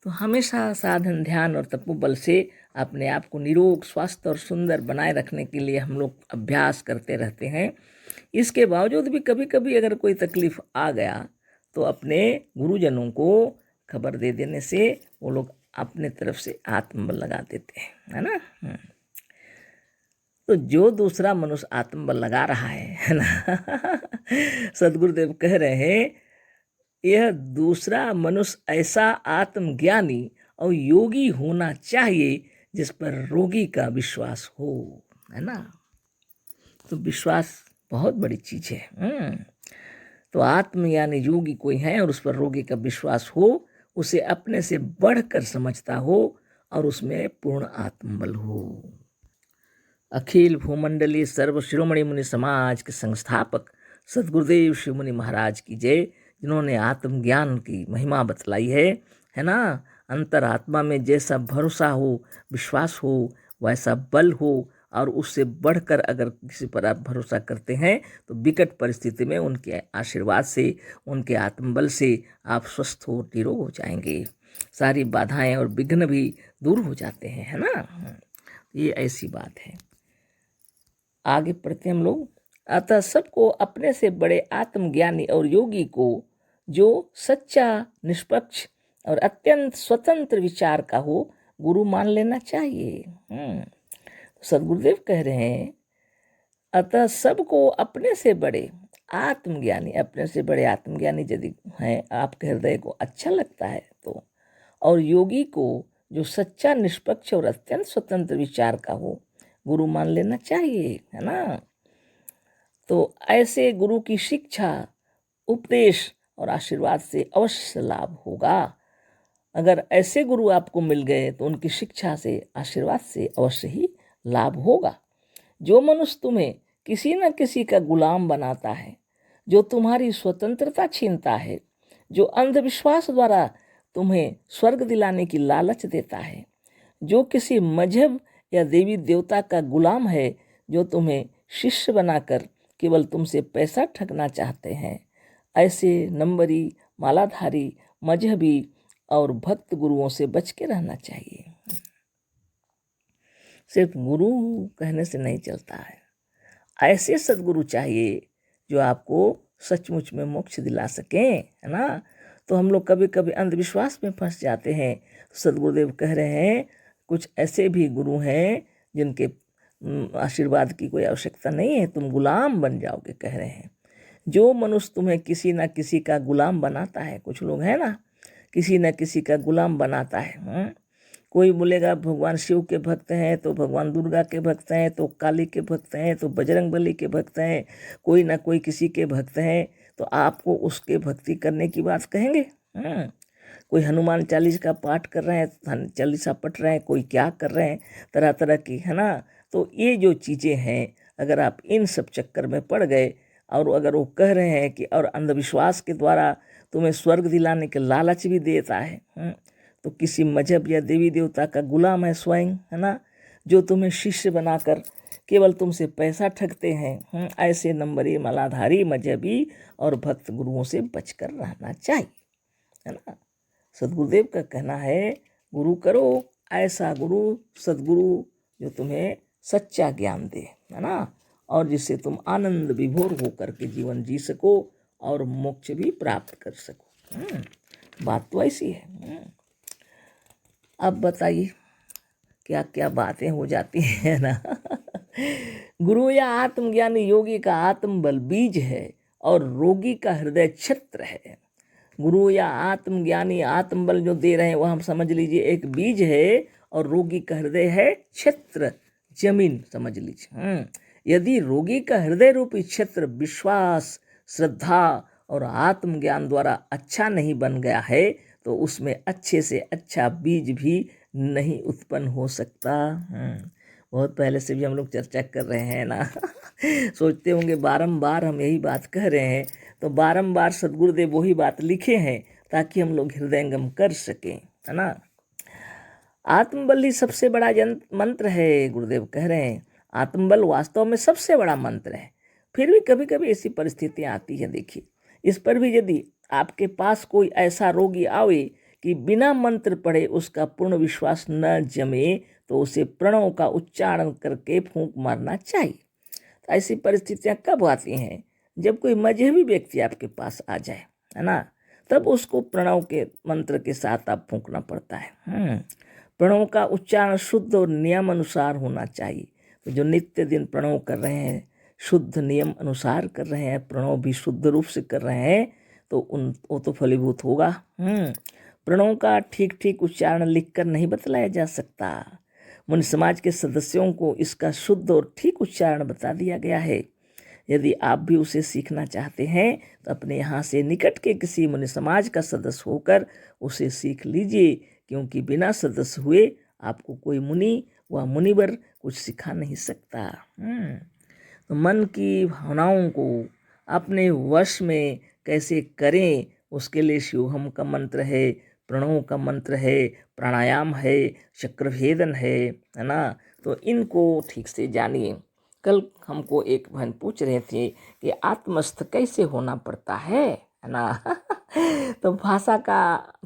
तो हमेशा साधन, ध्यान और तपोबल से अपने आप को निरोग, स्वस्थ और सुंदर बनाए रखने के लिए हम लोग अभ्यास करते रहते हैं। इसके बावजूद भी कभी कभी अगर कोई तकलीफ आ गया तो अपने गुरुजनों को खबर दे देने से वो लोग अपने तरफ से आत्मबल लगा देते हैं, है ना। तो जो दूसरा मनुष्य आत्मबल लगा रहा है ना सदगुरुदेव कह रहे हैं, यह दूसरा मनुष्य ऐसा आत्मज्ञानी और योगी होना चाहिए जिस पर रोगी का विश्वास हो, है ना। तो विश्वास बहुत बड़ी चीज है। तो आत्मज्ञानी योगी कोई है और उस पर रोगी का विश्वास हो, उसे अपने से बढ़कर समझता हो और उसमें पूर्ण आत्मबल हो। अखिल भूमंडलीय सर्व शिरोमणि मुनि समाज के संस्थापक सदगुरुदेव शिव मुनि महाराज की जय, जिन्होंने आत्मज्ञान की महिमा बतलाई है ना। अंतरात्मा में जैसा भरोसा हो, विश्वास हो, वैसा बल हो और उससे बढ़कर अगर किसी पर आप भरोसा करते हैं तो विकट परिस्थिति में उनके आशीर्वाद से, उनके आत्मबल से आप स्वस्थ हो, निरोग हो जाएंगे। सारी बाधाएं और विघ्न भी दूर हो जाते हैं, है ना। ये ऐसी बात है। आगे पढ़ते हम लोग। अतः सबको अपने से बड़े आत्मज्ञानी और योगी को, जो सच्चा, निष्पक्ष और अत्यंत स्वतंत्र विचार का हो, गुरु मान लेना चाहिए। सदगुरुदेव कह रहे हैं, अतः सबको अपने से बड़े आत्मज्ञानी, अपने से बड़े आत्मज्ञानी यदि हैं, आपके हृदय को अच्छा लगता है तो, और योगी को जो सच्चा, निष्पक्ष और अत्यंत स्वतंत्र विचार का हो, गुरु मान लेना चाहिए, है ना। तो ऐसे गुरु की शिक्षा, उपदेश और आशीर्वाद से अवश्य लाभ होगा। अगर ऐसे गुरु आपको मिल गए तो उनकी शिक्षा से, आशीर्वाद से अवश्य ही लाभ होगा। जो मनुष्य तुम्हें किसी न किसी का गुलाम बनाता है, जो तुम्हारी स्वतंत्रता छीनता है, जो अंधविश्वास द्वारा तुम्हें स्वर्ग दिलाने की लालच देता है, जो किसी मजहब या देवी देवता का गुलाम है, जो तुम्हें शिष्य बनाकर केवल तुमसे पैसा ठगना चाहते हैं, ऐसे नंबरी, मालाधारी, मजहबी और भक्त गुरुओं से बच के रहना चाहिए। सिर्फ गुरु कहने से नहीं चलता है, ऐसे सदगुरु चाहिए जो आपको सचमुच में मोक्ष दिला सकें, है ना। तो हम लोग कभी कभी अंधविश्वास में फंस जाते हैं। सदगुरुदेव कह रहे हैं, कुछ ऐसे भी गुरु हैं जिनके आशीर्वाद की कोई आवश्यकता नहीं है, तुम गुलाम बन जाओगे, कह रहे हैं। जो मनुष्य तुम्हें किसी न किसी का गुलाम बनाता है, कुछ लोग हैं ना, किसी न किसी का गुलाम बनाता है। कोई बोलेगा भगवान शिव के भक्त हैं तो भगवान दुर्गा के भक्त हैं, तो काली के भक्त हैं, तो बजरंग बली के भक्त हैं, कोई ना कोई किसी के भक्त हैं, तो आपको उसके भक्ति करने की बात कहेंगे। कोई हनुमान चालीसा का पाठ कर रहे हैं, चालीसा पढ़ रहे हैं, कोई क्या कर रहे हैं, तरह तरह की, है ना। तो ये जो चीज़ें हैं, अगर आप इन सब चक्कर में पड़ गए और अगर वो कह रहे हैं कि और अंधविश्वास के द्वारा तुम्हें स्वर्ग दिलाने के लालच भी देता है, तो किसी मजहब या देवी देवता का गुलाम है स्वयं, है ना, जो तुम्हें शिष्य बनाकर केवल तुमसे पैसा ठगते हैं, ऐसे नंबरी, मालाधारी, मजहबी और भक्त गुरुओं से बचकर रहना चाहिए, है ना। सदगुरुदेव का कहना है, गुरु करो ऐसा गुरु, सदगुरु जो तुम्हें सच्चा ज्ञान दे, है ना, और जिससे तुम आनंद विभोर होकर के जीवन जी सको और मोक्ष भी प्राप्त कर सको। बात तो ऐसी है। अब बताइए क्या क्या बातें हो जाती हैं ना। गुरु या आत्मज्ञानी योगी का आत्मबल बीज है और रोगी का हृदय छत्र है। गुरु या आत्मज्ञानी आत्मबल जो दे रहे हैं वह हम समझ लीजिए एक बीज है और रोगी का हृदय है छत्र, जमीन समझ लीजिए। यदि रोगी का हृदय रूपी छत्र विश्वास, श्रद्धा और आत्मज्ञान द्वारा अच्छा नहीं बन गया है तो उसमें अच्छे से अच्छा बीज भी नहीं उत्पन्न हो सकता। बहुत पहले से भी हम लोग चर्चा कर रहे हैं ना। सोचते होंगे बारंबार हम यही बात कह रहे हैं, तो बारंबार सदगुरुदेव वही बात लिखे हैं ताकि हम लोग हृदयंगम कर सकें, है ना। आत्मबल ही सबसे बड़ा मंत्र है, गुरुदेव कह रहे हैं। आत्मबल वास्तव में सबसे बड़ा मंत्र है। फिर भी कभी कभी ऐसी परिस्थितियाँ आती हैं, देखिए, इस पर भी यदि आपके पास कोई ऐसा रोगी आवे कि बिना मंत्र पढ़े उसका पूर्ण विश्वास न जमे तो उसे प्रणव का उच्चारण करके फूंक मारना चाहिए। तो ऐसी परिस्थितियां कब आती हैं? जब कोई मजहबी व्यक्ति आपके पास आ जाए, है ना, तब उसको प्रणव के मंत्र के साथ आप फूंकना पड़ता है। प्रणव का उच्चारण शुद्ध और नियम अनुसार होना चाहिए। तो जो नित्य दिन प्रणव कर रहे हैं, शुद्ध नियम अनुसार कर रहे हैं, प्रणव भी शुद्ध रूप से कर रहे हैं, तो वो तो फलीभूत होगा। प्रणव का ठीक ठीक उच्चारण लिखकर नहीं बतलाया जा सकता। मुनि समाज के सदस्यों को इसका शुद्ध और ठीक उच्चारण बता दिया गया है। यदि आप भी उसे सीखना चाहते हैं तो अपने यहाँ से निकट के किसी मुनि समाज का सदस्य होकर उसे सीख लीजिए, क्योंकि बिना सदस्य हुए आपको कोई मुनि व मुनिवर कुछ सिखा नहीं सकता। तो मन की भावनाओं को अपने वश में कैसे करें, उसके लिए शिवहम का मंत्र है, प्रणव का मंत्र है, प्राणायाम है, चक्रभेदन है ना। तो इनको ठीक से जानिए। कल हमको एक बहन पूछ रहे थे कि आत्मस्थ कैसे होना पड़ता है ना। तो भाषा का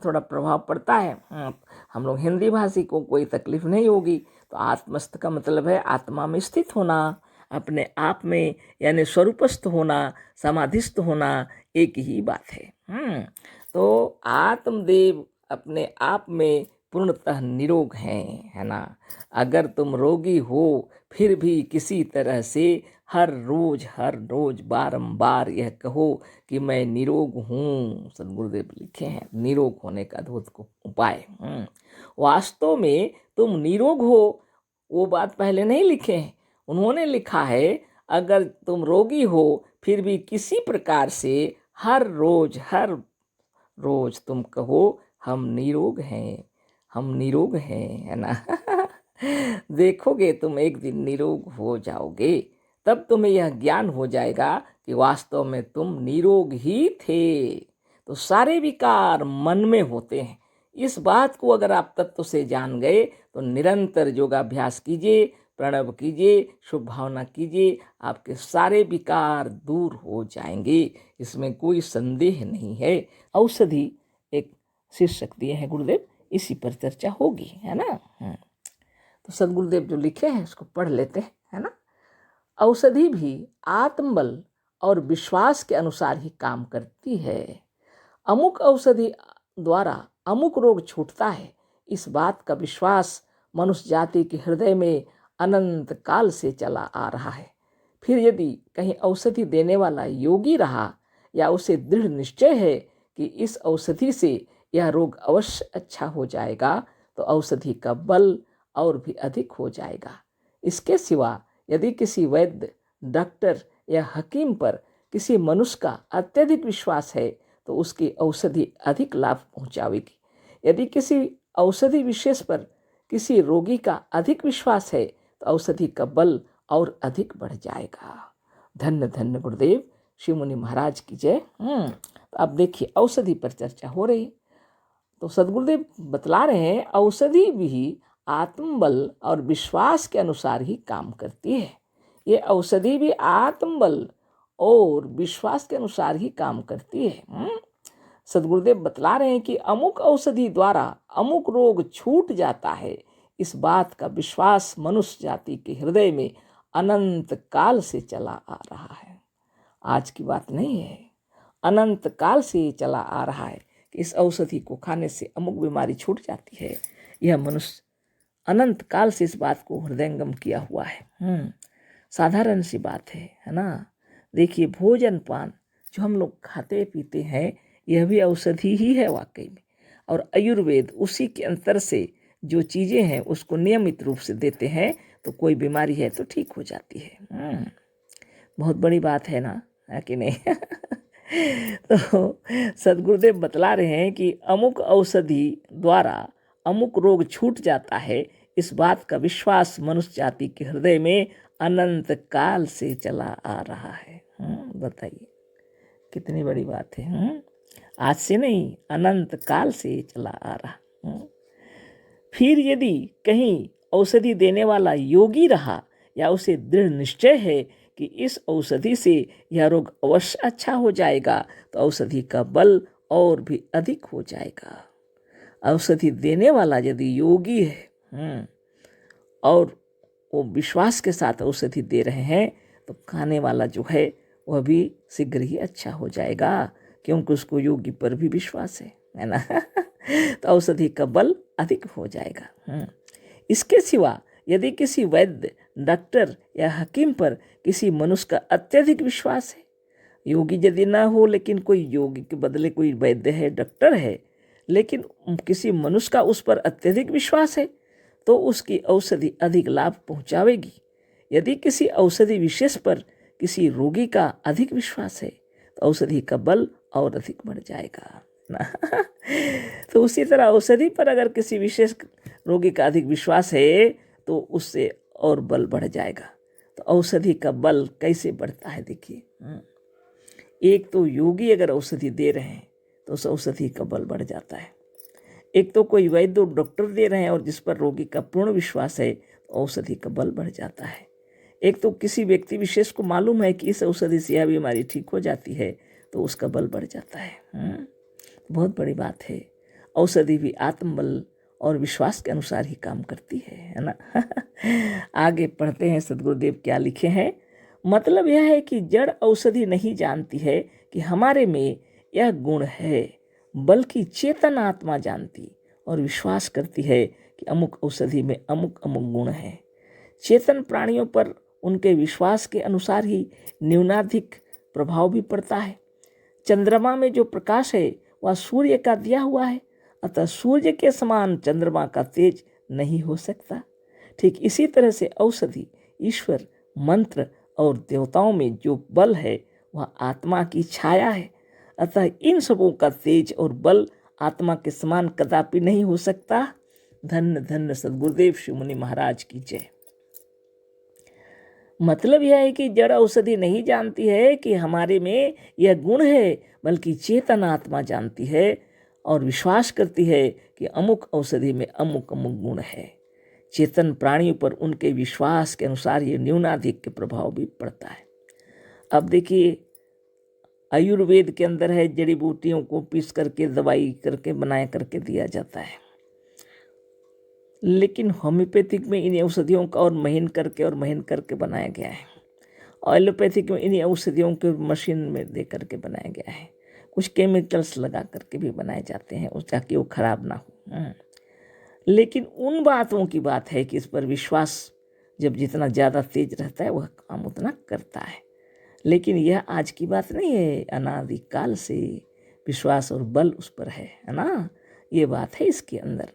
थोड़ा प्रभाव पड़ता है। हम लोग हिंदी भाषी को कोई तकलीफ नहीं होगी। तो आत्मस्थ का मतलब है आत्मा में स्थित होना, अपने आप में, यानी स्वरूपस्थ होना, समाधिस्थ होना, एक ही बात है। तो आत्मदेव अपने आप में पूर्णतः निरोग हैं, है ना। अगर तुम रोगी हो फिर भी किसी तरह से हर रोज बारंबार यह कहो कि मैं निरोग हूँ। सदगुरुदेव लिखे हैं निरोग होने का अद्भुत उपाय। वास्तव में तुम निरोग हो, वो बात पहले नहीं लिखे हैं। उन्होंने लिखा है अगर तुम रोगी हो फिर भी किसी प्रकार से हर रोज तुम कहो हम निरोग हैं, हम निरोग हैं, है ना। देखोगे तुम एक दिन निरोग हो जाओगे, तब तुम्हें यह ज्ञान हो जाएगा कि वास्तव में तुम निरोग ही थे। तो सारे विकार मन में होते हैं। इस बात को अगर आप तत्व से जान गए तो निरंतर योगाभ्यास कीजिए, प्रणव कीजिए, शुभ भावना कीजिए, आपके सारे विकार दूर हो जाएंगे, इसमें कोई संदेह नहीं है। औषधि एक शीर्षक दिए हैं गुरुदेव, इसी पर चर्चा होगी, है ना। तो सदगुरुदेव जो लिखे हैं उसको पढ़ लेते हैं, है ना। औषधि भी आत्मबल और विश्वास के अनुसार ही काम करती है। अमुक औषधि द्वारा अमुक रोग छूटता है, इस बात का विश्वास मनुष्य जाति के हृदय में अनंत काल से चला आ रहा है। फिर यदि कहीं औषधि देने वाला योगी रहा या उसे दृढ़ निश्चय है कि इस औषधि से यह रोग अवश्य अच्छा हो जाएगा, तो औषधि का बल और भी अधिक हो जाएगा। इसके सिवा यदि किसी वैद्य, डॉक्टर या हकीम पर किसी मनुष्य का अत्यधिक विश्वास है तो उसकी औषधि अधिक लाभ पहुंचाएगी। यदि किसी औषधि विशेष पर किसी रोगी का अधिक विश्वास है तो औषधि का बल और अधिक बढ़ जाएगा। धन्य धन्य गुरुदेव, शिव मुनि महाराज की जय। तो अब देखिए औषधि पर चर्चा हो रही है। तो सदगुरुदेव बतला रहे हैं औषधि भी आत्मबल और विश्वास के अनुसार ही काम करती है। ये औषधि भी आत्मबल और विश्वास के अनुसार ही काम करती है। सदगुरुदेव बतला रहे हैं कि अमुक औषधि द्वारा अमुक रोग छूट जाता है, इस बात का विश्वास मनुष्य जाति के हृदय में अनंत काल से चला आ रहा है। आज की बात नहीं है, अनंत काल से चला आ रहा है कि इस औषधि को खाने से अमुक बीमारी छूट जाती है। यह मनुष्य अनंत काल से इस बात को हृदयंगम किया हुआ है। साधारण सी बात है ना। देखिए भोजन पान जो हम लोग खाते पीते हैं यह भी औषधि ही है वाकई में। और आयुर्वेद उसी के अंतर से जो चीज़ें हैं उसको नियमित रूप से देते हैं तो कोई बीमारी है तो ठीक हो जाती है। बहुत बड़ी बात है ना, है कि नहीं। तो सदगुरुदेव बतला रहे हैं कि अमुक औषधि द्वारा अमुक रोग छूट जाता है, इस बात का विश्वास मनुष्य जाति के हृदय में अनंत काल से चला आ रहा है। बताइए कितनी बड़ी बात है। आज से नहीं, अनंत काल से चला आ रहा। फिर यदि कहीं औषधि देने वाला योगी रहा या उसे दृढ़ निश्चय है कि इस औषधि से यह रोग अवश्य अच्छा हो जाएगा, तो औषधि का बल और भी अधिक हो जाएगा। औषधि देने वाला यदि योगी है और वो विश्वास के साथ औषधि दे रहे हैं, तो खाने वाला जो है वह भी शीघ्र ही अच्छा हो जाएगा, क्योंकि उसको योगी पर भी विश्वास है ना। तो औषधि का बल अधिक हो जाएगा। इसके सिवा यदि किसी वैद्य, डॉक्टर या हकीम पर किसी मनुष्य का अत्यधिक विश्वास है, योगी यदि ना हो लेकिन कोई योगी के बदले कोई वैद्य है, डॉक्टर है, लेकिन किसी मनुष्य का उस पर अत्यधिक विश्वास है, तो उसकी औषधि अधिक लाभ पहुंचावेगी। यदि किसी औषधि विशेष पर किसी रोगी का अधिक विश्वास है, तो औषधि का बल और अधिक बढ़ जाएगा ना। तो उसी तरह औषधि पर अगर किसी विशेष रोगी का अधिक विश्वास है, तो उससे और बल बढ़ जाएगा। तो औषधि का बल कैसे बढ़ता है देखिए। एक तो योगी अगर औषधि दे रहे हैं तो उस औषधि का बल बढ़ जाता है। एक तो कोई वैद्य डॉक्टर दे रहे हैं और जिस पर रोगी का पूर्ण विश्वास है, तो औषधि का बल बढ़ जाता है। एक तो किसी व्यक्ति विशेष को मालूम है कि इस औषधि से यह बीमारी ठीक हो जाती है, तो उसका बल बढ़ जाता है। बहुत बड़ी बात है। औषधि भी आत्मबल और विश्वास के अनुसार ही काम करती है ना। आगे पढ़ते हैं सद्गुरुदेव क्या लिखे हैं। मतलब यह है कि जड़ औषधि नहीं जानती है कि हमारे में यह गुण है, बल्कि चेतन आत्मा जानती और विश्वास करती है कि अमुक औषधि में अमुक अमुक गुण है। चेतन प्राणियों पर उनके विश्वास के अनुसार ही न्यूनाधिक प्रभाव भी पड़ता है। चंद्रमा में जो प्रकाश है वह सूर्य का दिया हुआ है, अतः सूर्य के समान चंद्रमा का तेज नहीं हो सकता। ठीक इसी तरह से औषधि, ईश्वर, मंत्र और देवताओं में जो बल है वह आत्मा की छाया है, अतः इन सबों का तेज और बल आत्मा के समान कदापि नहीं हो सकता। धन्य धन्य सद्गुरुदेव श्री मुनि महाराज की जय। मतलब यह है कि जड़ औषधि नहीं जानती है कि हमारे में यह गुण है, बल्कि चेतन आत्मा जानती है और विश्वास करती है कि अमुक औषधि में अमुक अमुक गुण है। चेतन प्राणियों पर उनके विश्वास के अनुसार ये न्यूनाधिक के प्रभाव भी पड़ता है। अब देखिए, आयुर्वेद के अंदर है जड़ी बूटियों को पीस करके दवाई करके बनाया करके दिया जाता है, लेकिन होम्योपैथिक में इन औषधियों का और महीन करके बनाया गया है। एलोपैथिक में इन औषधियों को मशीन में दे करके बनाया गया है। कुछ केमिकल्स लगा करके भी बनाए जाते हैं ताकि वो खराब ना हो। लेकिन उन बातों की बात है कि इस पर विश्वास जब जितना ज़्यादा तेज रहता है वह काम उतना करता है। लेकिन यह आज की बात नहीं है, अनादिकाल से विश्वास और बल उस पर है ना। ये बात है इसके अंदर।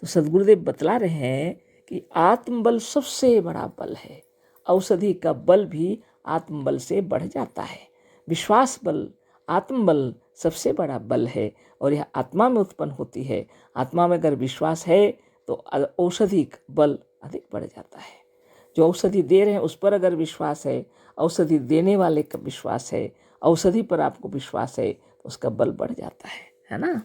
तो सद्गुरुदेव बतला रहे हैं कि आत्मबल सबसे बड़ा बल है। औषधि का बल भी आत्मबल से बढ़ जाता है। विश्वास बल, आत्मबल सबसे बड़ा बल है और यह आत्मा में उत्पन्न होती है। आत्मा में अगर विश्वास है तो औषधि का बल अधिक बढ़ जाता है। जो औषधि दे रहे हैं उस पर अगर विश्वास है, औषधि देने वाले का विश्वास है, औषधि पर आपको विश्वास है, तो उसका बल बढ़ जाता है ना।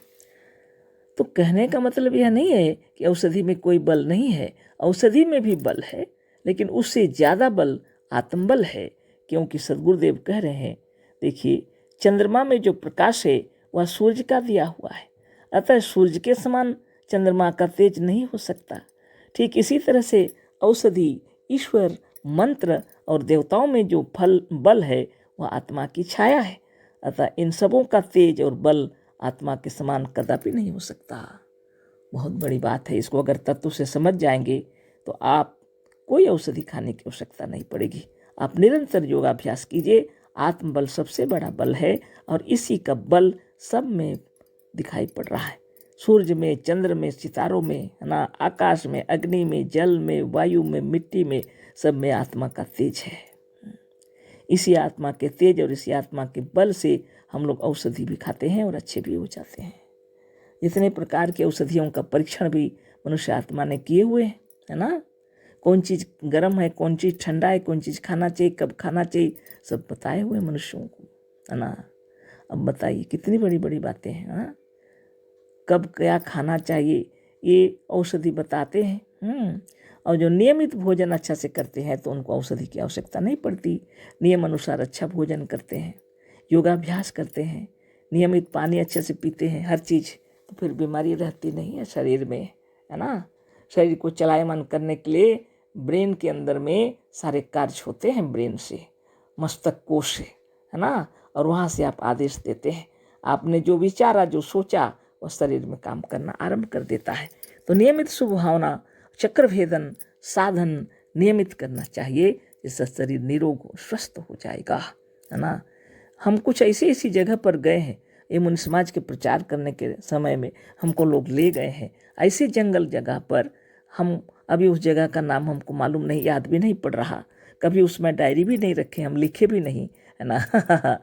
तो कहने का मतलब यह नहीं है कि औषधि में कोई बल नहीं है। औषधि में भी बल है, लेकिन उससे ज़्यादा बल आत्मबल है, क्योंकि सद्गुरुदेव कह रहे हैं, देखिए चंद्रमा में जो प्रकाश है वह सूर्य का दिया हुआ है, अतः सूर्य के समान चंद्रमा का तेज नहीं हो सकता। ठीक इसी तरह से औषधि, ईश्वर, मंत्र और देवताओं में जो बल है वह आत्मा की छाया है, अतः इन सबों का तेज और बल आत्मा के समान कदापि नहीं हो सकता। बहुत बड़ी बात है। इसको अगर तत्व से समझ जाएंगे तो आप कोई औषधि खाने की आवश्यकता नहीं पड़ेगी। आप निरंतर योगाभ्यास कीजिए। आत्मबल सबसे बड़ा बल है और इसी का बल सब में दिखाई पड़ रहा है। सूर्य में, चंद्र में, सितारों में, है ना, आकाश में, अग्नि में, जल में, वायु में, मिट्टी में, सब में आत्मा का तेज है। इसी आत्मा के तेज और इसी आत्मा के बल से हम लोग औषधि भी खाते हैं और अच्छे भी हो जाते हैं। इतने प्रकार की औषधियों का परीक्षण भी मनुष्य आत्मा ने किए हुए हैं, है ना। कौन चीज़ गर्म है, कौन चीज़ ठंडा है, कौन चीज़ खाना चाहिए, कब खाना चाहिए, सब बताए हुए मनुष्यों को, है ना। अब बताइए कितनी बड़ी बड़ी बातें हैं। हाँ, कब क्या खाना चाहिए ये औषधि बताते हैं। और जो नियमित भोजन अच्छा से करते हैं तो उनको औषधि की आवश्यकता नहीं पड़ती। नियम अनुसार अच्छा भोजन करते हैं, योगाभ्यास करते हैं, नियमित पानी अच्छे से पीते हैं, हर चीज़, तो फिर बीमारी रहती नहीं है शरीर में, है ना। शरीर को चलायमान करने के लिए ब्रेन के अंदर में सारे कार्य होते हैं, ब्रेन से, मस्तक कोश से, है ना। और वहाँ से आप आदेश देते हैं, आपने जो विचारा, जो सोचा, वह शरीर में काम करना आरंभ कर देता है। तो नियमित शुभ भावना, चक्रभेदन, साधन नियमित करना चाहिए, जिससे शरीर निरोग हो, स्वस्थ हो जाएगा, है ना। हम कुछ ऐसी जगह पर गए हैं, ये मुनि समाज के प्रचार करने के समय में हमको लोग ले गए हैं ऐसी जंगल जगह पर। हम अभी उस जगह का नाम हमको मालूम नहीं, याद भी नहीं पड़ रहा, कभी उसमें डायरी भी नहीं रखे, हम लिखे भी नहीं, है ना।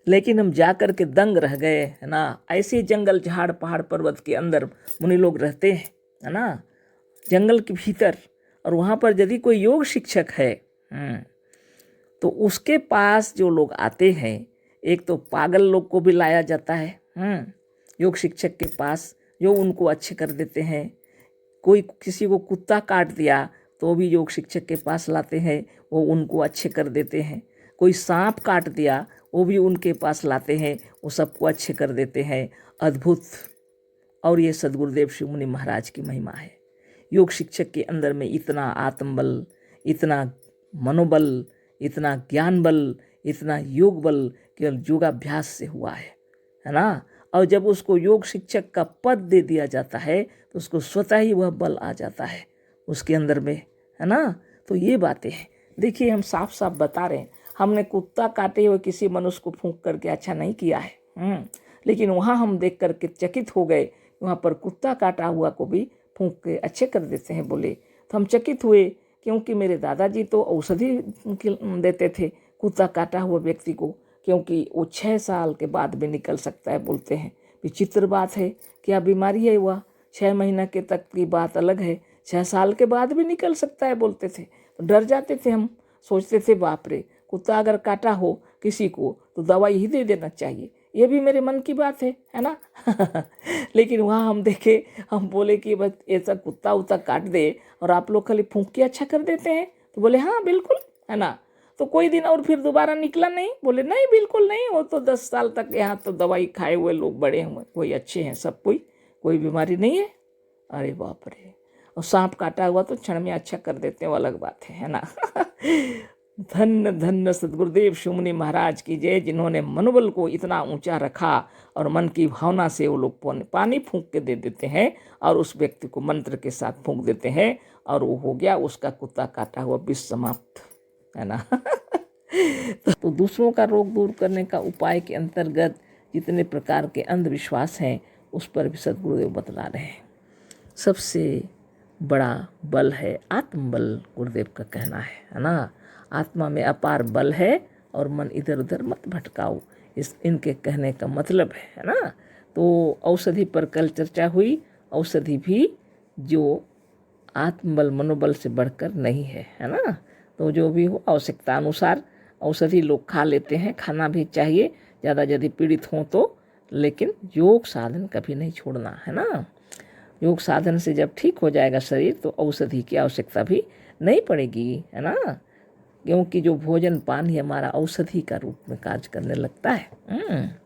लेकिन हम जा कर के दंग रह गए, है ना। ऐसे जंगल, झाड़, पहाड़, पर्वत के अंदर मुनि लोग रहते हैं, है ना, जंगल के भीतर। और वहाँ पर यदि कोई योग शिक्षक है तो उसके पास जो लोग आते हैं, एक तो पागल लोग को भी लाया जाता है योग शिक्षक के पास, जो उनको अच्छे कर देते हैं। कोई किसी को कुत्ता काट दिया तो भी योग शिक्षक के पास लाते हैं, वो उनको अच्छे कर देते हैं। कोई सांप काट दिया वो भी उनके पास लाते हैं, वो सबको अच्छे कर देते हैं। अद्भुत। और ये सद्गुरुदेव शिव मुनि महाराज की महिमा है। योग शिक्षक के अंदर में इतना आत्मबल, इतना मनोबल, इतना ज्ञान बल, इतना योग बल केवल योगाभ्यास से हुआ है ना। और जब उसको योग शिक्षक का पद दे दिया जाता है तो उसको स्वतः ही वह बल आ जाता है उसके अंदर में, है ना। तो ये बातें हैं। देखिए, हम साफ साफ बता रहे हैं, हमने कुत्ता काटे हुए किसी मनुष्य को फूंक करके अच्छा नहीं किया है लेकिन वहाँ हम देख करके चकित हो गए, वहाँ पर कुत्ता काटा हुआ को भी फूंक के अच्छे कर देते हैं बोले। तो हम चकित हुए, क्योंकि मेरे दादाजी तो औषधि देते थे कुत्ता काटा हुआ व्यक्ति को, क्योंकि वो 6 साल के बाद भी निकल सकता है बोलते हैं। विचित्र बात है, क्या बीमारी है वह, 6 महीना के तक की बात अलग है, 6 साल के बाद भी निकल सकता है बोलते थे। तो डर जाते थे हम, सोचते थे बाप रे, कुत्ता अगर काटा हो किसी को तो दवाई ही दे देना चाहिए। ये भी मेरे मन की बात है ना। लेकिन वहाँ हम देखे, हम बोले कि बस ऐसा कुत्ता उत्ता काट दे और आप लोग खाली फूंक के अच्छा कर देते हैं, तो बोले हाँ बिल्कुल, है ना। तो कोई दिन और फिर दोबारा निकला नहीं, बोले नहीं बिल्कुल नहीं, वो तो 10 साल तक यहाँ तो दवाई खाए हुए लोग बड़े हुए, कोई अच्छे हैं सब, कोई बीमारी नहीं है। अरे बाप रे, और सांप काटा हुआ तो क्षण में अच्छा कर देते हैं, वो अलग बात है ना। धन्य धन्य सद्गुरुदेव शिव मुनि महाराज की जय, जिन्होंने मनोबल को इतना ऊंचा रखा और मन की भावना से वो लोग पानी फूंक के दे देते हैं और उस व्यक्ति को मंत्र के साथ फूंक देते हैं और वो हो गया उसका कुत्ता काटा हुआ विष समाप्त, है ना। तो दूसरों का रोग दूर करने का उपाय के अंतर्गत जितने प्रकार के अंधविश्वास हैं उस पर भी सद्गुरुदेव बतला रहे हैं। सबसे बड़ा बल है आत्मबल, गुरुदेव का कहना है ना। आत्मा में अपार बल है और मन इधर उधर मत भटकाओ, इनके कहने का मतलब है ना। तो औषधि पर कल चर्चा हुई, औषधि भी जो आत्मबल मनोबल से बढ़कर नहीं है ना। तो जो भी हो आवश्यकता अनुसार औषधि लोग खा लेते हैं, खाना भी चाहिए ज़्यादा यदि पीड़ित हों तो, लेकिन योग साधन कभी नहीं छोड़ना, है ना। योग साधन से जब ठीक हो जाएगा शरीर तो औषधि की आवश्यकता भी नहीं पड़ेगी, है ना। क्योंकि जो भोजन पान ही हमारा औषधि का रूप में कार्य करने लगता है।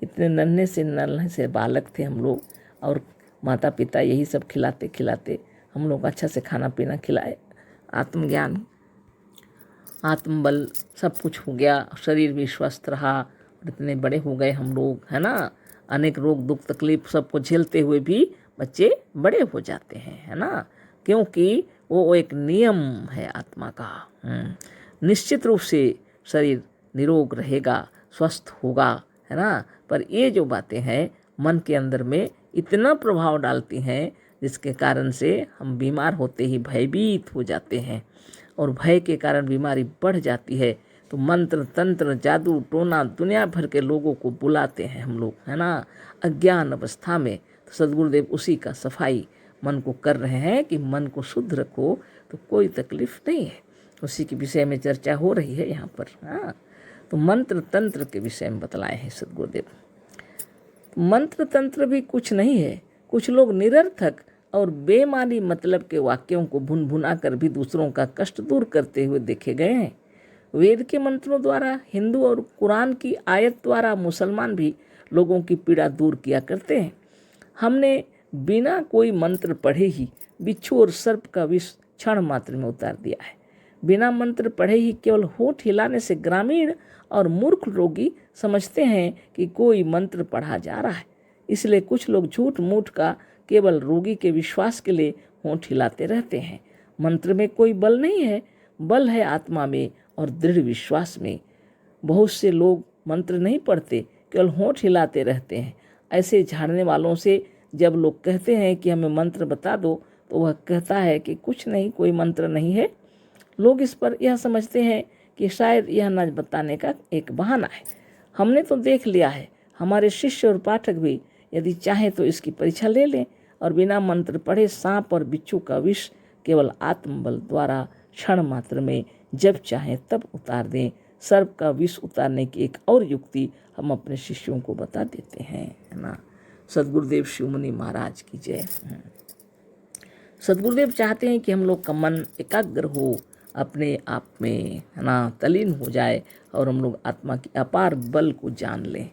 इतने नन्हे से बालक थे हम लोग और माता पिता यही सब खिलाते खिलाते हम लोग अच्छा से खाना पीना खिलाए, आत्मज्ञान, आत्मबल सब कुछ हो गया, शरीर भी स्वस्थ रहा और इतने बड़े हो गए हम लोग, है ना। अनेक रोग दुख तकलीफ सबको झेलते हुए भी बच्चे बड़े हो जाते हैं, है ना। क्योंकि वो एक नियम है आत्मा का। निश्चित रूप से शरीर निरोग रहेगा, स्वस्थ होगा, है ना। पर ये जो बातें हैं मन के अंदर में इतना प्रभाव डालती हैं जिसके कारण से हम बीमार होते ही भयभीत हो जाते हैं और भय के कारण बीमारी बढ़ जाती है। तो मंत्र तंत्र जादू टोना दुनिया भर के लोगों को बुलाते हैं हम लोग, है ना, अज्ञान अवस्था में। तो सद्गुरुदेव उसी का सफाई मन को कर रहे हैं कि मन को शुद्ध रखो तो कोई तकलीफ नहीं है। उसी के विषय में चर्चा हो रही है यहाँ पर। हाँ, तो मंत्र तंत्र के विषय में बतलाए हैं सद्गुरुदेव। मंत्र तंत्र भी कुछ नहीं है, कुछ लोग निरर्थक और बेमानी मतलब के वाक्यों को भुन भुना कर भी दूसरों का कष्ट दूर करते हुए देखे गए हैं। वेद के मंत्रों द्वारा, हिंदू और कुरान की आयत द्वारा मुसलमान भी लोगों की पीड़ा दूर किया करते हैं। हमने बिना कोई मंत्र पढ़े ही बिच्छू और सर्प का विष क्षण मात्र में उतार दिया है। बिना मंत्र पढ़े ही केवल होठ हिलाने से ग्रामीण और मूर्ख रोगी समझते हैं कि कोई मंत्र पढ़ा जा रहा है। इसलिए कुछ लोग झूठ मूठ का केवल रोगी के विश्वास के लिए होंठ हिलाते रहते हैं। मंत्र में कोई बल नहीं है, बल है आत्मा में और दृढ़ विश्वास में। बहुत से लोग मंत्र नहीं पढ़ते, केवल होंठ हिलाते रहते हैं। ऐसे झाड़ने वालों से जब लोग कहते हैं कि हमें मंत्र बता दो, तो वह कहता है कि कुछ नहीं, कोई मंत्र नहीं है। लोग इस पर यह समझते हैं कि शायद यह न बताने का एक बहाना है। हमने तो देख लिया है, हमारे शिष्य और पाठक भी यदि चाहें तो इसकी परीक्षा ले लें और बिना मंत्र पढ़े सांप और बिच्छू का विष केवल आत्मबल द्वारा क्षण मात्र में जब चाहें तब उतार दें। सर्प का विष उतारने की एक और युक्ति हम अपने शिष्यों को बता देते हैं, है ना। सद्गुरुदेव शिवमुनि महाराज की जय। सद्गुरुदेव चाहते हैं कि हम लोग का मन एकाग्र हो, अपने आप में, है ना, तल्लीन हो जाए और हम लोग आत्मा की अपार बल को जान लें,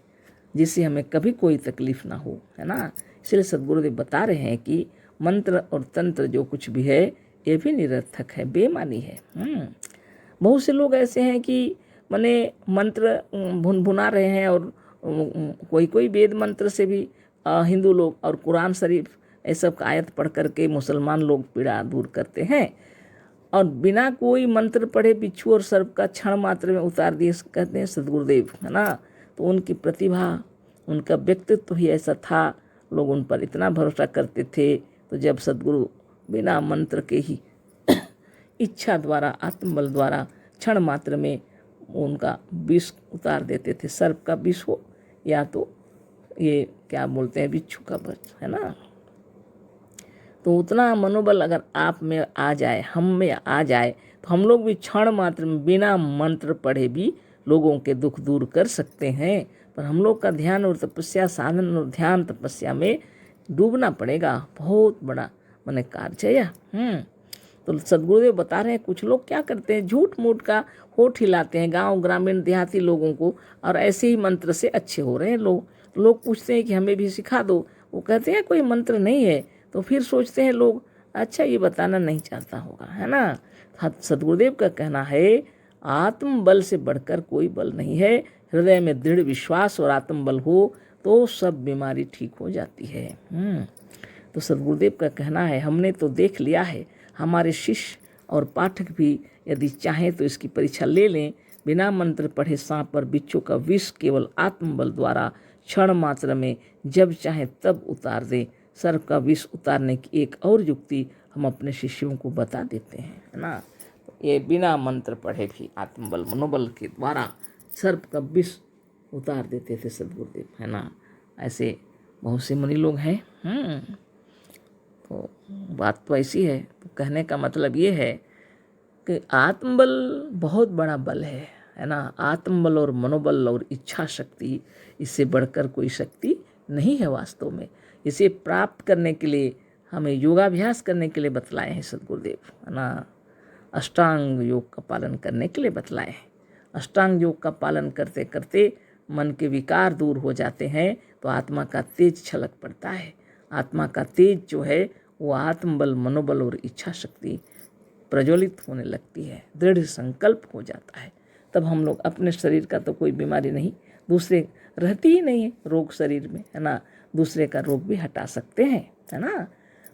जिससे हमें कभी कोई तकलीफ ना हो, है ना। इसलिए सद्गुरुदेव बता रहे हैं कि मंत्र और तंत्र जो कुछ भी है ये भी निरर्थक है, बेमानी है। बहुत से लोग ऐसे हैं कि माने मंत्र भुनभुना रहे हैं और कोई कोई वेद मंत्र से भी हिंदू लोग और कुरान शरीफ ये सब का आयत पढ़ करके मुसलमान लोग पीड़ा दूर करते हैं, और बिना कोई मंत्र पढ़े बिच्छू और सर्प का क्षण मात्र में उतार दिए, कहते हैं सद्गुरुदेव, है ना। तो उनकी प्रतिभा, उनका व्यक्तित्व ही ऐसा था, लोग उन पर इतना भरोसा करते थे। तो जब सद्गुरु बिना मंत्र के ही इच्छा द्वारा, आत्मबल द्वारा क्षण मात्र में उनका विष उतार देते थे, सर्प का विष हो या तो ये क्या बोलते हैं बिच्छू का विष, है ना। तो उतना मनोबल अगर आप में आ जाए, हम में आ जाए, तो हम लोग भी क्षण मात्र में बिना मंत्र पढ़े भी लोगों के दुख दूर कर सकते हैं। पर हम लोग का ध्यान और तपस्या, साधन और ध्यान तपस्या में डूबना पड़ेगा, बहुत बड़ा माने कार्य है। तो सद्गुरुदेव बता रहे हैं कुछ लोग क्या करते हैं, झूठ मूठ का होठ हिलाते हैं गांव ग्रामीण देहाती लोगों को, और ऐसे ही मंत्र से अच्छे हो रहे हैं लोग। तो लोग पूछते हैं कि हमें भी सिखा दो, वो कहते हैं कोई मंत्र नहीं है। तो फिर सोचते हैं लोग, अच्छा ये बताना नहीं चाहता होगा, है ना। सद्गुरुदेव का कहना है आत्मबल से बढ़कर कोई बल नहीं है। हृदय में दृढ़ विश्वास और आत्मबल हो तो सब बीमारी ठीक हो जाती है। तो सद्गुरुदेव का कहना है हमने तो देख लिया है, हमारे शिष्य और पाठक भी यदि चाहें तो इसकी परीक्षा ले लें। बिना मंत्र पढ़े सांप और बिच्छू का विष केवल आत्मबल द्वारा क्षण मात्र में जब चाहें तब उतार दें। सर्प का विष उतारने की एक और युक्ति हम अपने शिष्यों को बता देते हैं, है ना। ये बिना मंत्र पढ़े भी आत्मबल मनोबल के द्वारा सर्प का विष उतार देते थे सद्गुरुदेव, है ना। ऐसे बहुत से मुनि लोग हैं। तो बात तो ऐसी है। तो कहने का मतलब ये है कि आत्मबल बहुत बड़ा बल है ना। आत्मबल और मनोबल और इच्छा शक्ति, इससे बढ़कर कोई शक्ति नहीं है वास्तव में। इसे प्राप्त करने के लिए हमें योगाभ्यास करने के लिए बतलाए हैं सद्गुरुदेव, है ना। अष्टांग योग का पालन करने के लिए बतलाए हैं। अष्टांग योग का पालन करते करते मन के विकार दूर हो जाते हैं, तो आत्मा का तेज छलक पड़ता है। आत्मा का तेज जो है वो आत्मबल, मनोबल और इच्छा शक्ति प्रज्वलित होने लगती है, दृढ़ संकल्प हो जाता है। तब हम लोग अपने शरीर का तो कोई बीमारी नहीं, दूसरे रहती ही नहीं है रोग शरीर में, है ना। दूसरे का रोग भी हटा सकते हैं, है ना।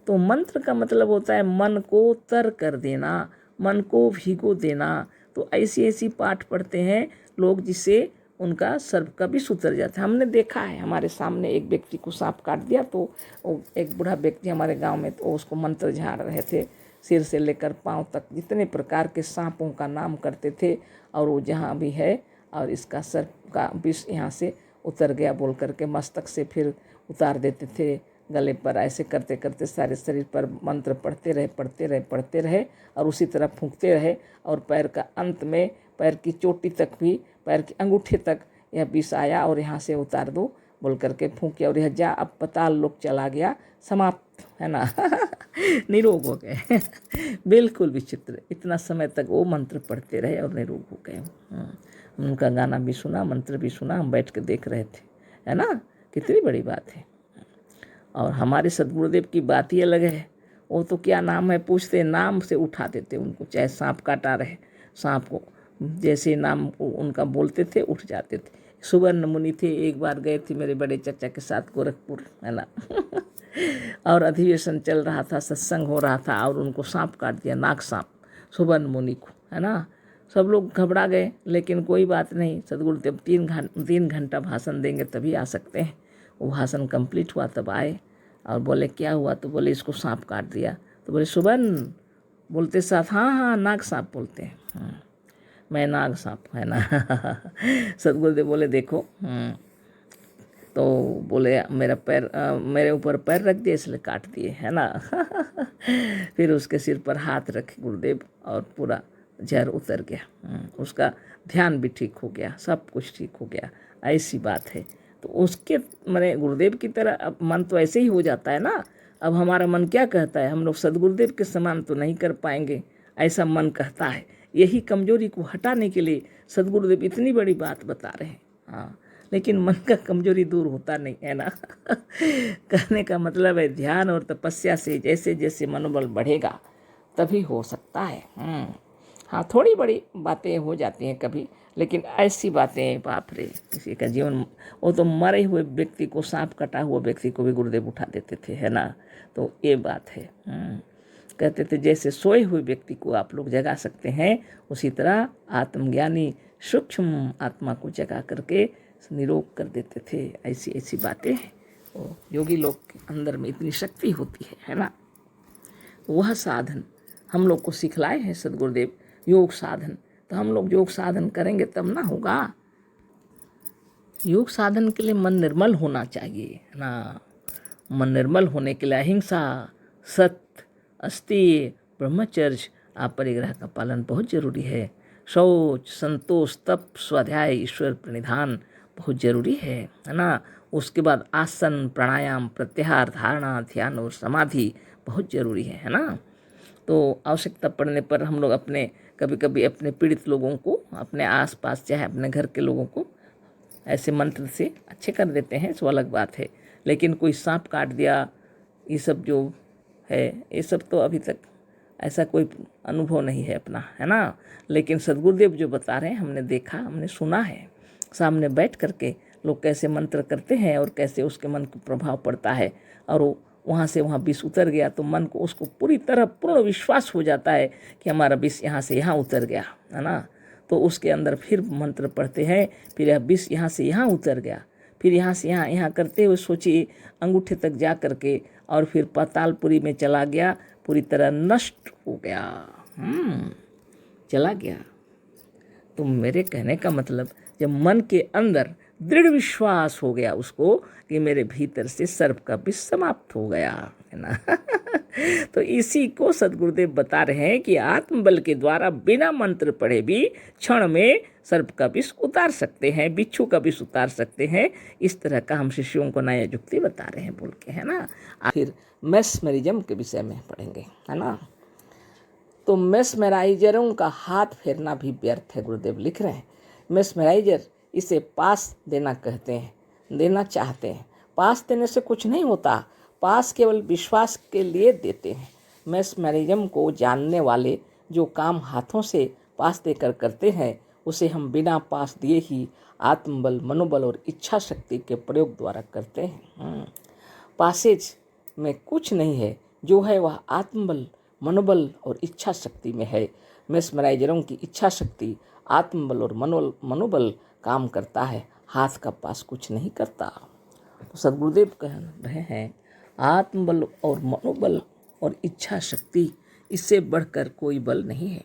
तो मंत्र का मतलब होता है मन को तर कर देना, मन को भिगो देना। तो ऐसी ऐसी पाठ पढ़ते हैं लोग जिससे उनका सर्प का भी उतर जाता है। हमने देखा है, हमारे सामने एक व्यक्ति को सांप काट दिया, तो एक बूढ़ा व्यक्ति हमारे गांव में, तो उसको मंत्र झाड़ रहे थे, सिर से लेकर पांव तक जितने प्रकार के सांपों का नाम करते थे, और वो जहाँ भी है और इसका सर्प का विष यहाँ से उतर गया बोल करके मस्तक से फिर उतार देते थे गले पर। ऐसे करते करते सारे शरीर पर मंत्र पढ़ते रहे और उसी तरह फूंकते रहे, और पैर का अंत में पैर की चोटी तक भी, पैर की अंगूठे तक यह विष आया और यहाँ से उतार दो, बोल करके फूंके और यह जा अब पताल लोक चला गया, समाप्त, है ना। निरोग हो गए। बिल्कुल विचित्र, इतना समय तक वो मंत्र पढ़ते रहे और निरोग हो गए। उनका गाना भी सुना, मंत्र भी सुना, हम बैठ के देख रहे थे, है ना। कितनी बड़ी बात है। और हमारे सदगुरुदेव की बात ही अलग है। वो तो क्या नाम है पूछते, नाम से उठा देते उनको, चाहे सांप काटा रहे, सांप को जैसे नाम उनका बोलते थे उठ जाते थे। सुवर्ण मुनि थे, एक बार गए थे मेरे बड़े चाचा के साथ गोरखपुर, है ना। और अधिवेशन चल रहा था, सत्संग हो रहा था और उनको सांप काट दिया, नाग सांप, सुवर्ण मुनि को, है ना। सब लोग घबरा गए, लेकिन कोई बात नहीं, सदगुरुदेव 3 घंटा भाषण देंगे तभी आ सकते हैं। वो भाषण कंप्लीट हुआ तब आए और बोले क्या हुआ, तो बोले इसको सांप काट दिया। तो बोले सुवर्ण, बोलते साथ हाँ हाँ नाग सांप बोलते हैं। मैं नाग सांप, है ना। सदगुरुदेव बोले देखो, तो बोले मेरा पैर मेरे ऊपर पैर रख दिए इसलिए काट दिए, है ना। फिर उसके सिर पर हाथ रखे गुरुदेव और पूरा जहर उतर गया। उसका ध्यान भी ठीक हो गया, सब कुछ ठीक हो गया। ऐसी बात है। तो उसके मैंने गुरुदेव की तरह अब मन तो ऐसे ही हो जाता है ना। अब हमारा मन क्या कहता है, हम लोग सदगुरुदेव के समान तो नहीं कर पाएंगे, ऐसा मन कहता है। यही कमजोरी को हटाने के लिए सदगुरुदेव इतनी बड़ी बात बता रहे हैं। हाँ, लेकिन मन का कमजोरी दूर होता नहीं है ना। कहने का मतलब है ध्यान और तपस्या से जैसे जैसे मनोबल बढ़ेगा तभी हो सकता है। हाँ, थोड़ी बड़ी बातें हो जाती हैं कभी, लेकिन ऐसी बातें बाप रे, किसी का जीवन, वो तो मरे हुए व्यक्ति को, सांप कटा हुआ व्यक्ति को भी गुरुदेव उठा देते थे, है ना। तो ये बात है। कहते थे जैसे सोए हुए व्यक्ति को आप लोग जगा सकते हैं, उसी तरह आत्मज्ञानी सूक्ष्म आत्मा को जगा करके निरोग कर देते थे। ऐसी ऐसी बातें वो योगी लोग के अंदर में इतनी शक्ति होती है ना। वह साधन हम लोग को सिखलाए हैं सदगुरुदेव, योग साधन। तो हम लोग योग साधन करेंगे तब ना होगा। योग साधन के लिए मन निर्मल होना चाहिए, है ना। मन निर्मल होने के लिए अहिंसा, सत्य, अस्तेय, ब्रह्मचर्य, अपरिग्रह का पालन बहुत जरूरी है। शौच, संतोष, तप, स्वाध्याय, ईश्वर प्रणिधान बहुत जरूरी है ना। उसके बाद आसन, प्राणायाम, प्रत्याहार, धारणा, ध्यान और समाधि बहुत जरूरी है ना। तो आवश्यकता पड़ने पर हम लोग अपने कभी कभी अपने पीड़ित लोगों को, अपने आसपास चाहे अपने घर के लोगों को ऐसे मंत्र से अच्छे कर देते हैं, सो अलग बात है। लेकिन कोई सांप काट दिया, ये सब जो है, ये सब तो अभी तक ऐसा कोई अनुभव नहीं है अपना, है ना। लेकिन सदगुरुदेव जो बता रहे हैं, हमने देखा, हमने सुना है, सामने बैठ करके लोग कैसे मंत्र करते हैं और कैसे उसके मन को प्रभाव पड़ता है। और वो वहाँ से वहाँ विष उतर गया तो मन को, उसको पूरी तरह पूर्ण विश्वास हो जाता है कि हमारा विष यहाँ से यहाँ उतर गया, है ना। तो उसके अंदर फिर मंत्र पढ़ते हैं, फिर यह विष यहाँ से यहाँ उतर गया, फिर यहाँ से यहाँ यहाँ करते हुए सोचिए अंगूठे तक जा करके, और फिर पातालपुरी में चला गया, पूरी तरह नष्ट हो गया, चला गया। तो मेरे कहने का मतलब, जब मन के अंदर दृढ़ विश्वास हो गया उसको कि मेरे भीतर से सर्प का विष समाप्त हो गया, है ना। तो इसी को सदगुरुदेव बता रहे हैं कि आत्मबल के द्वारा बिना मंत्र पढ़े भी क्षण में सर्प का विष उतार सकते हैं, बिच्छू का विष उतार सकते हैं। इस तरह का हम शिष्यों को नया युक्ति बता रहे हैं बोल के, है ना। फिर मेस्मरिज्म के विषय में पढ़ेंगे, है ना। तो मेस्मराइजरों का हाथ फेरना भी व्यर्थ है, गुरुदेव लिख रहे हैं। मेस्मराइजर इसे पास देना कहते हैं, देना चाहते हैं। पास देने से कुछ नहीं होता, पास केवल विश्वास के लिए देते हैं। मेस्मरिज्म को जानने वाले जो काम हाथों से पास देकर करते हैं, उसे हम बिना पास दिए ही आत्मबल, मनोबल और इच्छा शक्ति के प्रयोग द्वारा करते हैं। पासेज में कुछ नहीं है, जो है वह आत्मबल, मनोबल और इच्छा शक्ति में है। मेस्मराइजरों की इच्छा शक्ति, आत्मबल और मनोबल काम करता है, हाथ का पास कुछ नहीं करता। तो सदगुरुदेव कह रहे हैं आत्मबल और मनोबल और इच्छा शक्ति, इससे बढ़कर कोई बल नहीं है।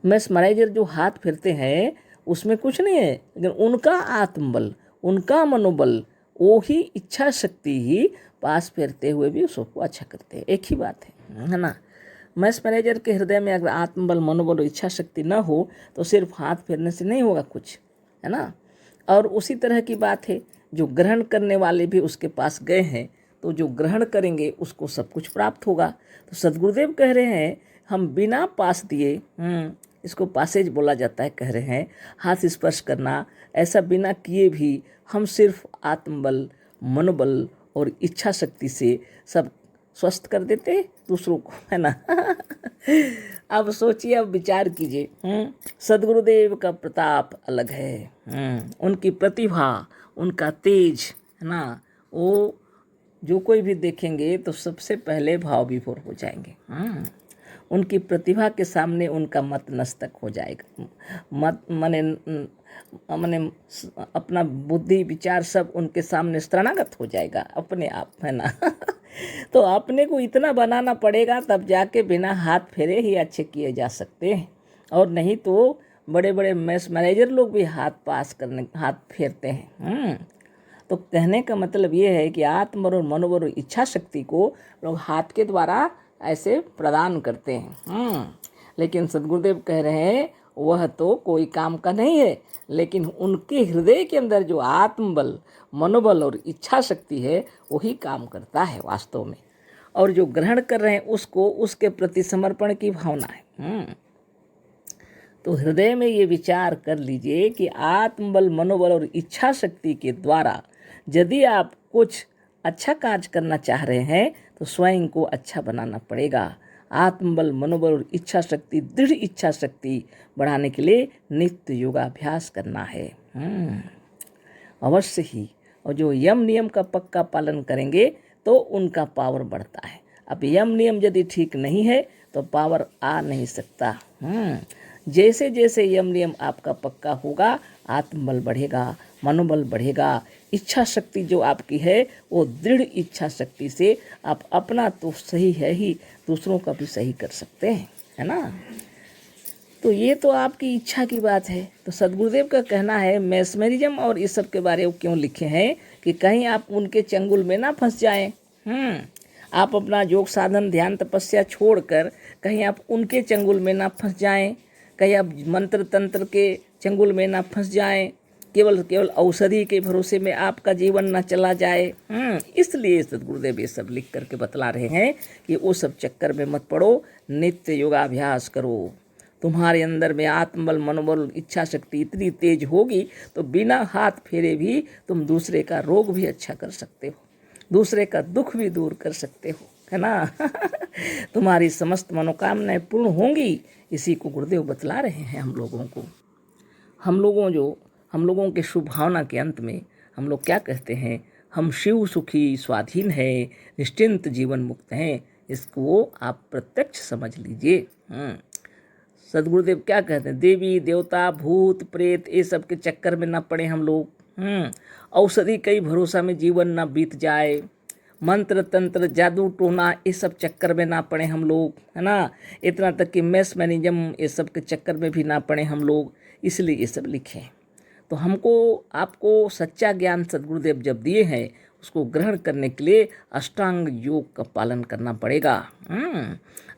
मेस्मराइजर जो हाथ फेरते हैं उसमें कुछ नहीं है, लेकिन उनका आत्मबल, उनका मनोबल, वो ही इच्छा शक्ति ही पास फेरते हुए भी उसको अच्छा करते हैं। एक ही बात है ना। मेस्मराइजर के हृदय में अगर आत्मबल, मनोबल और इच्छा शक्ति न हो तो सिर्फ हाथ फेरने से नहीं होगा कुछ, है ना। और उसी तरह की बात है, जो ग्रहण करने वाले भी उसके पास गए हैं तो जो ग्रहण करेंगे उसको सब कुछ प्राप्त होगा। तो सद्गुरुदेव कह रहे हैं हम बिना पास दिए, इसको पासेज बोला जाता है, कह रहे हैं हाथ स्पर्श करना, ऐसा बिना किए भी हम सिर्फ आत्मबल, मनोबल और इच्छा शक्ति से सब स्वस्थ कर देते दूसरों को, है ना। अब सोचिए, अब विचार कीजिए, सद्गुरुदेव का प्रताप अलग है, उनकी प्रतिभा, उनका तेज, है ना, वो जो कोई भी देखेंगे तो सबसे पहले भाव विभोर हो जाएंगे। उनकी प्रतिभा के सामने उनका मत नस्तक हो जाएगा, मत माने अपना बुद्धि विचार सब उनके सामने शरणागत हो जाएगा अपने आप, है ना। तो अपने को इतना बनाना पड़ेगा तब जाके बिना हाथ फेरे ही अच्छे किए जा सकते हैं, और नहीं तो बड़े बड़े मैनेजर लोग भी हाथ फेरते हैं। तो कहने का मतलब ये है कि आत्म और मनोबल और इच्छा शक्ति को लोग हाथ के द्वारा ऐसे प्रदान करते हैं। लेकिन सद्गुरुदेव कह रहे हैं वह तो कोई काम का नहीं है, लेकिन उनके हृदय के अंदर जो आत्मबल, मनोबल और इच्छा शक्ति है वही काम करता है वास्तव में। और जो ग्रहण कर रहे हैं उसको उसके प्रति समर्पण की भावना है। तो हृदय में ये विचार कर लीजिए कि आत्मबल, मनोबल और इच्छा शक्ति के द्वारा यदि आप कुछ अच्छा कार्य करना चाह रहे हैं तो स्वयं को अच्छा बनाना पड़ेगा। आत्मबल, मनोबल और इच्छा शक्ति, दृढ़ इच्छा शक्ति बढ़ाने के लिए नित्य योगाभ्यास करना है, अवश्य ही। और जो यम नियम का पक्का पालन करेंगे तो उनका पावर बढ़ता है। अब यम नियम यदि ठीक नहीं है तो पावर आ नहीं सकता। जैसे जैसे यम नियम आपका पक्का होगा, आत्मबल बढ़ेगा, मनोबल बढ़ेगा, इच्छा शक्ति जो आपकी है वो दृढ़ इच्छा शक्ति से आप अपना तो सही है ही, दूसरों का भी सही कर सकते हैं, है ना। तो ये तो आपकी इच्छा की बात है। तो सद्गुरुदेव का कहना है मैस्मरिज्म और इस सब के बारे में क्यों लिखे हैं कि कहीं आप उनके चंगुल में ना फंस जाएं। आप अपना योग साधन, ध्यान, तपस्या छोड़कर कहीं आप उनके चंगुल में ना फंस जाएं, कहीं आप मंत्र तंत्र के चंगुल में ना फंस जाएं, केवल औषधि के भरोसे में आपका जीवन ना चला जाए। इसलिए सद्गुरुदेव ये सब लिख करके बतला रहे हैं कि वो सब चक्कर में मत पड़ो, नित्य योगाभ्यास करो। तुम्हारे अंदर में आत्मबल, मनोबल, इच्छा शक्ति इतनी तेज होगी तो बिना हाथ फेरे भी तुम दूसरे का रोग भी अच्छा कर सकते हो, दूसरे का दुख भी दूर कर सकते हो, है ना। तुम्हारी समस्त मनोकामनाएं पूर्ण होंगी। इसी को गुरुदेव बतला रहे हैं हम लोगों को। हम लोगों के शुभ भावना के अंत में हम लोग क्या कहते हैं, हम शिव सुखी स्वाधीन है, निश्चिंत जीवन मुक्त हैं। इसको आप प्रत्यक्ष समझ लीजिए। सद्गुरुदेव क्या कहते हैं, देवी देवता, भूत प्रेत ये सब के चक्कर में ना पड़े हम लोग। औषधि कई भरोसा में जीवन ना बीत जाए, मंत्र तंत्र, जादू टोना ये सब चक्कर में ना पड़े हम लोग, है ना। इतना तक कि मैस्मरिज्म ये सब के चक्कर में भी ना पड़े हम लोग, इसलिए ये सब लिखे। तो हमको आपको सच्चा ज्ञान सद्गुरुदेव जब दिए हैं उसको ग्रहण करने के लिए अष्टांग योग का पालन करना पड़ेगा।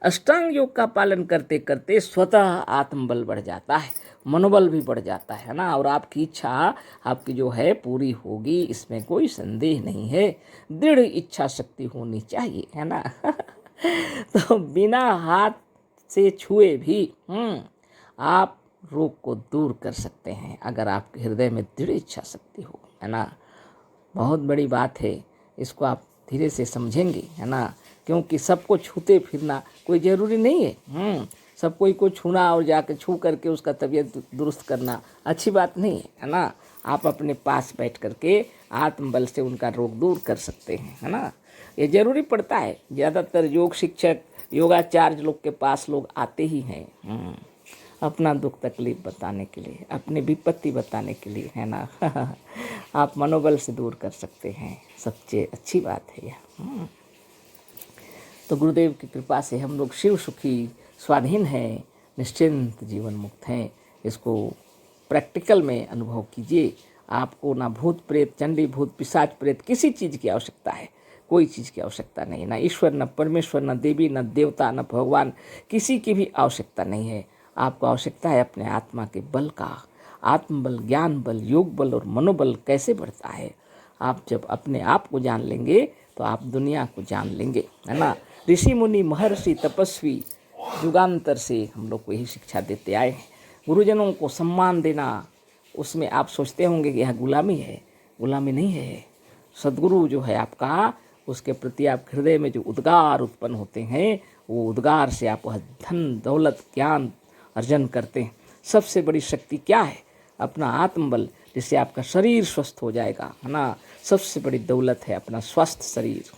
अष्टांग योग का पालन करते करते स्वतः आत्मबल बढ़ जाता है, मनोबल भी बढ़ जाता है ना, और आपकी इच्छा आपकी जो है पूरी होगी, इसमें कोई संदेह नहीं है। दृढ़ इच्छा शक्ति होनी चाहिए, है ना। तो बिना हाथ से छुए भी आप रोग को दूर कर सकते हैं अगर आपके हृदय में दृढ़ इच्छा शक्ति हो, है ना। बहुत बड़ी बात है, इसको आप धीरे से समझेंगे, है ना। क्योंकि सबको छूते फिरना कोई ज़रूरी नहीं है। सब कोई को छूना और जाकर छू करके उसका तबीयत दुरुस्त करना अच्छी बात नहीं है ना। आप अपने पास बैठ करके आत्मबल से उनका रोग दूर कर सकते हैं, है ना। ये ज़रूरी पड़ता है। ज़्यादातर योग शिक्षक, योगाचार्य लोग के पास लोग आते ही हैं अपना दुख तकलीफ बताने के लिए, अपनी विपत्ति बताने के लिए, है ना। आप मनोबल से दूर कर सकते हैं, सबसे अच्छी बात है यह। तो गुरुदेव की कृपा से हम लोग शिव सुखी स्वाधीन हैं, निश्चिंत जीवन मुक्त हैं। इसको प्रैक्टिकल में अनुभव कीजिए। आपको ना भूत प्रेत, चंडी भूत, पिशाच प्रेत किसी चीज़ की आवश्यकता है, कोई चीज़ की आवश्यकता नहीं। ना ईश्वर, न परमेश्वर, न देवी, न देवता, न भगवान, किसी की भी आवश्यकता नहीं है। आपको आवश्यकता है अपने आत्मा के बल का, आत्मबल, ज्ञान बल, योग बल और मनोबल कैसे बढ़ता है? आप जब अपने आप को जान लेंगे तो आप दुनिया को जान लेंगे, है ना। ऋषि मुनि महर्षि तपस्वी युगांतर से हम लोग को यही शिक्षा देते आए हैं। गुरुजनों को सम्मान देना, उसमें आप सोचते होंगे कि यह गुलामी है, गुलामी नहीं है। सद्गुरु जो है आपका, उसके प्रति आप हृदय में जो उद्गार उत्पन्न होते हैं, वो उद्गार से आप वह धन दौलत ज्ञान अर्जन करते हैं। सबसे बड़ी शक्ति क्या है? अपना आत्मबल, जिससे आपका शरीर स्वस्थ हो जाएगा, है ना। सबसे बड़ी दौलत है अपना स्वस्थ शरीर।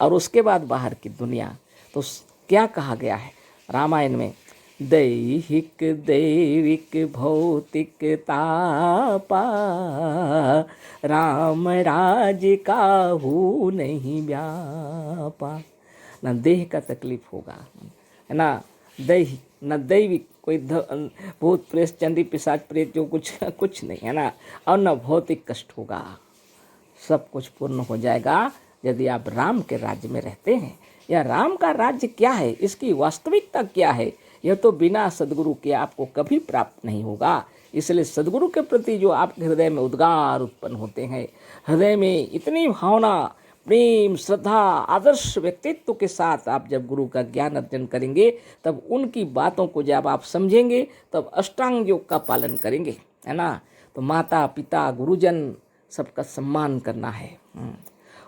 और उसके बाद बाहर की दुनिया। तो क्या कहा गया है रामायण में? दैहिक दैविक भौतिक तापा, राम राज काहू नहीं व्यापा। न देह का तकलीफ होगा, है ना, दैहिक न दैविक, कोई भूत प्रेत चंडी पिशाच प्रेत जो कुछ नहीं, है ना। और न भौतिक कष्ट होगा, सब कुछ पूर्ण हो जाएगा यदि आप राम के राज्य में रहते हैं। या राम का राज्य क्या है, इसकी वास्तविकता क्या है, यह तो बिना सद्गुरु के आपको कभी प्राप्त नहीं होगा। इसलिए सद्गुरु के प्रति जो आपके हृदय में उद्गार उत्पन्न होते हैं, हृदय में इतनी भावना, प्रेम, श्रद्धा, आदर्श व्यक्तित्व के साथ आप जब गुरु का ज्ञान अर्जन करेंगे, तब उनकी बातों को जब आप समझेंगे, तब अष्टांग योग का पालन करेंगे, है ना। तो माता पिता गुरुजन सबका सम्मान करना है,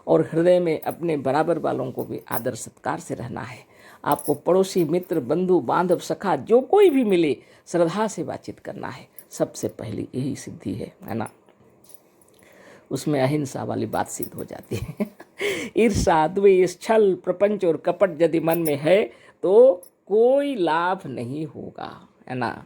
और हृदय में अपने बराबर वालों को भी आदर सत्कार से रहना है। आपको पड़ोसी मित्र बंधु बांधव सखा जो कोई भी मिले, श्रद्धा से बातचीत करना है। सबसे पहली यही सिद्धि है ना। उसमें अहिंसा वाली बात सिद्ध हो जाती है। ईर्षा द्वेष छल प्रपंच और कपट यदि मन में है तो कोई लाभ नहीं होगा, है ना,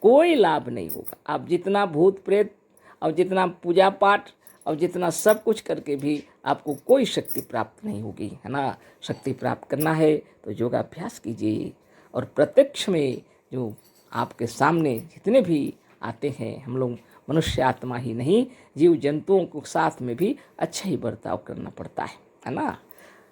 कोई लाभ नहीं होगा। आप जितना भूत प्रेत और जितना पूजा पाठ और जितना सब कुछ करके भी आपको कोई शक्ति प्राप्त नहीं होगी, है ना। शक्ति प्राप्त करना है तो योगाभ्यास कीजिए, और प्रत्यक्ष में जो आपके सामने जितने भी आते हैं, हम लोग मनुष्य आत्मा ही नहीं, जीव जंतुओं को साथ में भी अच्छा ही बर्ताव करना पड़ता है ना।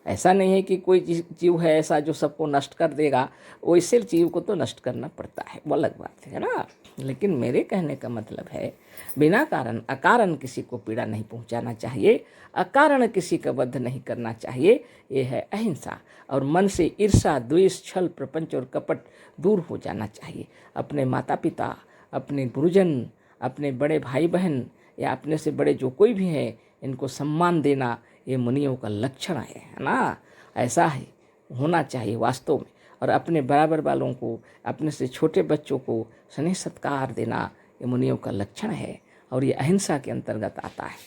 ऐसा नहीं है कि कोई जीव है ऐसा जो सबको नष्ट कर देगा, वैसे जीव को तो नष्ट करना पड़ता है, वो अलग बात है ना। लेकिन मेरे कहने का मतलब है, बिना कारण अकारण किसी को पीड़ा नहीं पहुंचाना चाहिए, अकारण किसी का वध नहीं करना चाहिए। ये है अहिंसा। और मन से ईर्षा द्वेष छल प्रपंच और कपट दूर हो जाना चाहिए। अपने माता पिता, अपने गुरुजन, अपने बड़े भाई बहन या अपने से बड़े जो कोई भी हैं, इनको सम्मान देना ये मुनियों का लक्षण है ना। ऐसा है होना चाहिए वास्तव में। और अपने बराबर वालों को, अपने से छोटे बच्चों को स्नेह सत्कार देना ये मुनियों का लक्षण है, और ये अहिंसा के अंतर्गत आता है।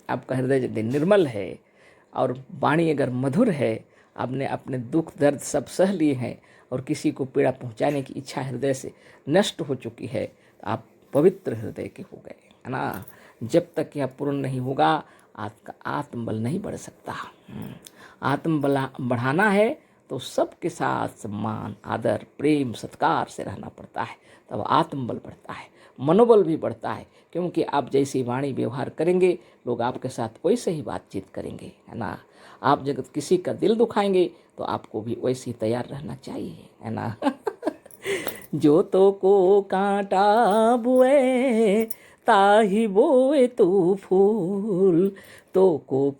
आपका हृदय यदि निर्मल है और वाणी अगर मधुर है, आपने अपने दुख दर्द सब सह लिए हैं और किसी को पीड़ा पहुंचाने की इच्छा हृदय से नष्ट हो चुकी है, तो आप पवित्र हृदय के हो गए, है ना। जब तक यह पूर्ण नहीं होगा, आपका आत्मबल नहीं बढ़ सकता। आत्मबल बढ़ाना है तो सबके साथ सम्मान आदर प्रेम सत्कार से रहना पड़ता है, तब आत्मबल बढ़ता है, मनोबल भी बढ़ता है। क्योंकि आप जैसी वाणी व्यवहार करेंगे, लोग आपके साथ वैसे ही बातचीत करेंगे, है ना। आप जब किसी का दिल दुखाएंगे तो आपको भी वैसे ही तैयार रहना चाहिए, है ना। जो तो को कांटा बुए ताही बोए तू फूल, तो को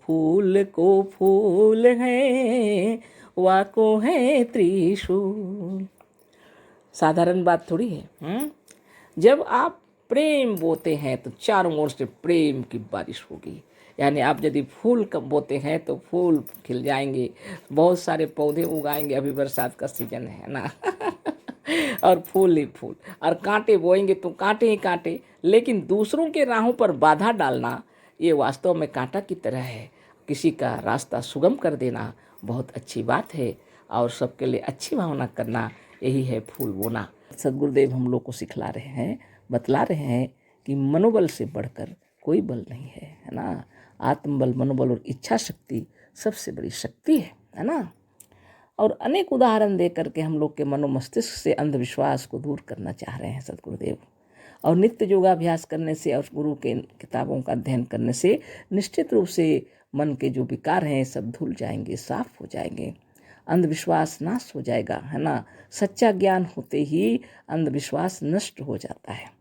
फूल है वाको है त्रिशूल। साधारण बात थोड़ी है। जब आप प्रेम बोते हैं तो चारों ओर से प्रेम की बारिश होगी। यानी आप यदि फूल कब बोते हैं तो फूल खिल जाएंगे, बहुत सारे पौधे उगाएंगे। अभी बरसात का सीजन है ना। और फूल ही फूल, और कांटे बोएंगे तो कांटे ही कांटे। लेकिन दूसरों के राहों पर बाधा डालना ये वास्तव में कांटा की तरह है। किसी का रास्ता सुगम कर देना बहुत अच्छी बात है, और सबके लिए अच्छी भावना करना यही है फूल बोना। सद्गुरुदेव हम लोग को सिखला रहे हैं, बतला रहे हैं कि मनोबल से बढ़कर कोई बल नहीं है ना। आत्मबल, मनोबल और इच्छा शक्ति सबसे बड़ी शक्ति है ना। और अनेक उदाहरण दे करके हम लोग के मनोमस्तिष्क से अंधविश्वास को दूर करना चाह रहे हैं सद्गुरुदेव। और नित्य योगाभ्यास करने से और गुरु के किताबों का अध्ययन करने से निश्चित रूप से मन के जो विकार हैं सब धुल जाएंगे, साफ हो जाएंगे, अंधविश्वास नाश हो जाएगा, है ना। सच्चा ज्ञान होते ही अंधविश्वास नष्ट हो जाता है।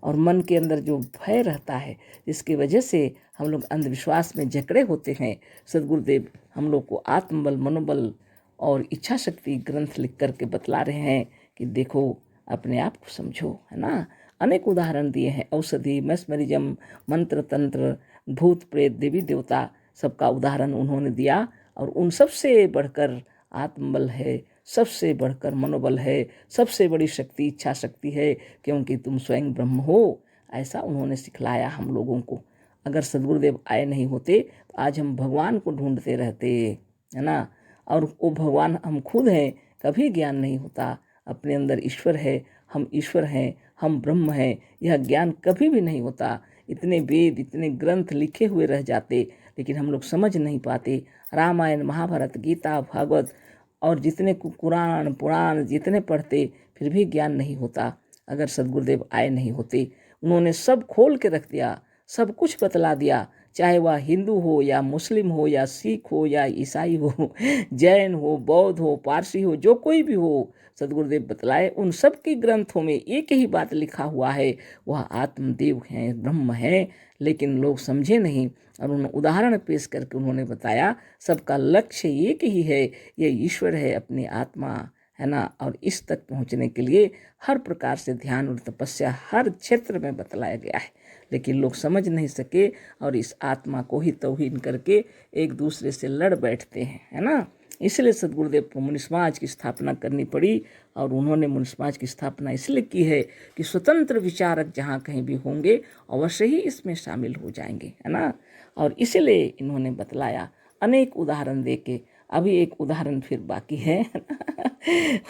और मन के अंदर जो भय रहता है, जिसकी वजह से हम लोग अंधविश्वास में जकड़े होते हैं, सद्गुरुदेव हम लोग को आत्मबल, मनोबल और इच्छा शक्ति ग्रंथ लिख करके बतला रहे हैं कि देखो, अपने आप को समझो, है ना। अनेक उदाहरण दिए हैं, औषधि, मैस्मरिज्म, मंत्र तंत्र, भूत प्रेत, देवी देवता, सबका उदाहरण उन्होंने दिया। और उन सबसे बढ़कर आत्मबल है, सबसे बढ़कर मनोबल है, सबसे बड़ी शक्ति इच्छा शक्ति है, क्योंकि तुम स्वयं ब्रह्म हो, ऐसा उन्होंने सिखलाया हम लोगों को। अगर सद्गुरुदेव आए नहीं होते तो आज हम भगवान को ढूंढते रहते, है ना। और वो भगवान हम खुद हैं, कभी ज्ञान नहीं होता। अपने अंदर ईश्वर है, हम ईश्वर हैं, हम ब्रह्म हैं, यह ज्ञान कभी भी नहीं होता। इतने वेद, इतने ग्रंथ लिखे हुए रह जाते, लेकिन हम लोग समझ नहीं पाते। रामायण, महाभारत, गीता, भागवत और जितने कुरान, पुराण जितने पढ़ते, फिर भी ज्ञान नहीं होता। अगर सद्गुरुदेव आए नहीं होते, उन्होंने सब खोल के रख दिया, सब कुछ बतला दिया, चाहे वह हिंदू हो या मुस्लिम हो या सिख हो या ईसाई हो, जैन हो, बौद्ध हो, पारसी हो, जो कोई भी हो, सद्गुरुदेव बतलाए। उन सब के ग्रंथों में एक ही बात लिखा हुआ है, वह आत्मदेव हैं, ब्रह्म हैं, लेकिन लोग समझे नहीं। और उन्होंने उदाहरण पेश करके उन्होंने बताया, सबका लक्ष्य एक ही है, ये ईश्वर है, अपनी आत्मा, है ना। और इस तक पहुंचने के लिए हर प्रकार से ध्यान और तपस्या हर क्षेत्र में बतलाया गया है, लेकिन लोग समझ नहीं सके और इस आत्मा को ही तौहीन करके एक दूसरे से लड़ बैठते हैं, है ना। इसलिए सद्गुरुदेव को मुनि समाज की स्थापना करनी पड़ी। और उन्होंने मुनि समाज की स्थापना इसलिए की है कि स्वतंत्र विचारक जहाँ कहीं भी होंगे अवश्य ही इसमें शामिल हो जाएंगे, है ना। और इसलिए इन्होंने बतलाया अनेक उदाहरण दे के। अभी एक उदाहरण फिर बाकी है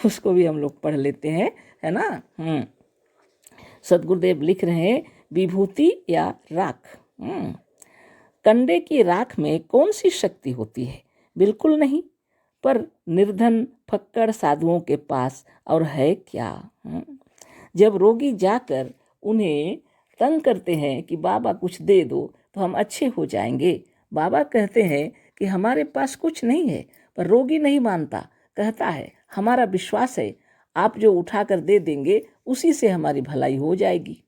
उसको भी हम लोग पढ़ लेते हैं, है ना। सद्गुरुदेव लिख रहे हैं, विभूति या राख। कंडे की राख में कौन सी शक्ति होती है? बिल्कुल नहीं, पर निर्धन फक्कड़ साधुओं के पास और है क्या? जब रोगी जाकर उन्हें तंग करते हैं कि बाबा कुछ दे दो तो हम अच्छे हो जाएंगे, बाबा कहते हैं कि हमारे पास कुछ नहीं है, पर रोगी नहीं मानता, कहता है हमारा विश्वास है, आप जो उठा कर दे देंगे उसी से हमारी भलाई हो जाएगी।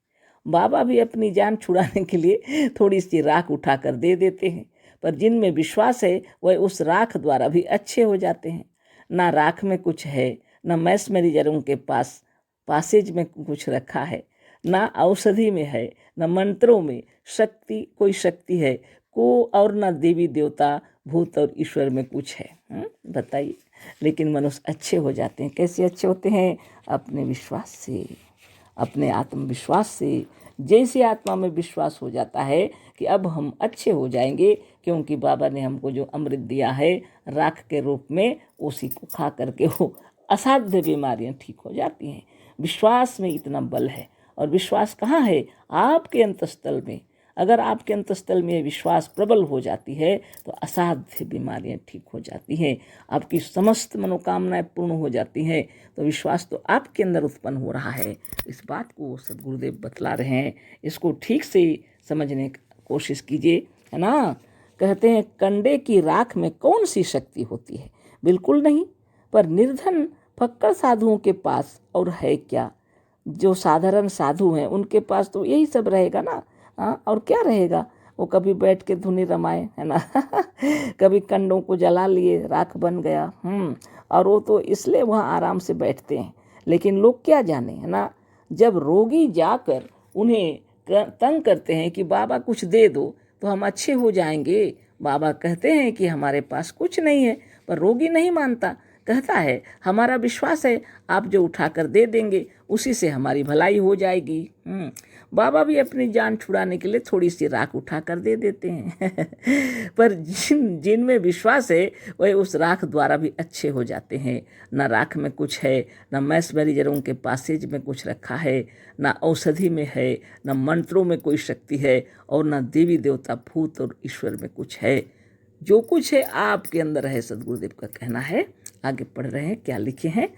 बाबा भी अपनी जान छुड़ाने के लिए थोड़ी सी राख उठा कर दे देते हैं, पर जिनमें विश्वास है वह उस राख द्वारा भी अच्छे हो जाते हैं। ना राख में कुछ है, ना मैस्मरिजरों के पास पासेज में कुछ रखा है, ना औषधि में है, न मंत्रों में शक्ति कोई शक्ति है को, और ना देवी देवता भूत और ईश्वर में कुछ है। बताइए। लेकिन मनुष्य अच्छे हो जाते हैं। कैसे अच्छे होते हैं? अपने विश्वास से, अपने आत्मविश्वास से। जैसे आत्मा में विश्वास हो जाता है कि अब हम अच्छे हो जाएंगे, क्योंकि बाबा ने हमको जो अमृत दिया है राख के रूप में, उसी को खा करके वो असाध्य बीमारियां ठीक हो जाती हैं। विश्वास में इतना बल है। और विश्वास कहाँ है? आपके अंतस्थल में। अगर आपके अंतस्थल में विश्वास प्रबल हो जाती है तो असाध्य बीमारियां ठीक हो जाती हैं, आपकी समस्त मनोकामनाएं पूर्ण हो जाती हैं। तो विश्वास तो आपके अंदर उत्पन्न हो रहा है। इस बात को सद्गुरुदेव बतला रहे हैं, इसको ठीक से समझने की कोशिश कीजिए, है ना। कहते हैं, कंडे की राख में कौन सी शक्ति होती है? बिल्कुल नहीं, पर निर्धन फक्कड़ साधुओं के पास और है क्या? जो साधारण साधु हैं उनके पास तो यही सब रहेगा ना। और क्या रहेगा? वो कभी बैठ के धुनी रमाए, है ना कभी कंडों को जला लिए, राख बन गया। और वो तो इसलिए वहाँ आराम से बैठते हैं। लेकिन लोग क्या जाने, है ना। जब रोगी जाकर उन्हें तंग करते हैं कि बाबा कुछ दे दो तो हम अच्छे हो जाएंगे, बाबा कहते हैं कि हमारे पास कुछ नहीं है, पर रोगी नहीं मानता, कहता है हमारा विश्वास है, आप जो उठा कर दे देंगे उसी से हमारी भलाई हो जाएगी। बाबा भी अपनी जान छुड़ाने के लिए थोड़ी सी राख उठा कर दे देते हैं पर जिनमें विश्वास है वह उस राख द्वारा भी अच्छे हो जाते हैं। ना राख में कुछ है, ना मैस्मरिजरों के पासेज में कुछ रखा है, ना औषधि में है, ना मंत्रों में कोई शक्ति है, और ना देवी देवता भूत और ईश्वर में कुछ है। जो कुछ है आपके अंदर है, सद्गुरुदेव का कहना है। आगे पढ़ रहे हैं, क्या लिखे हैं।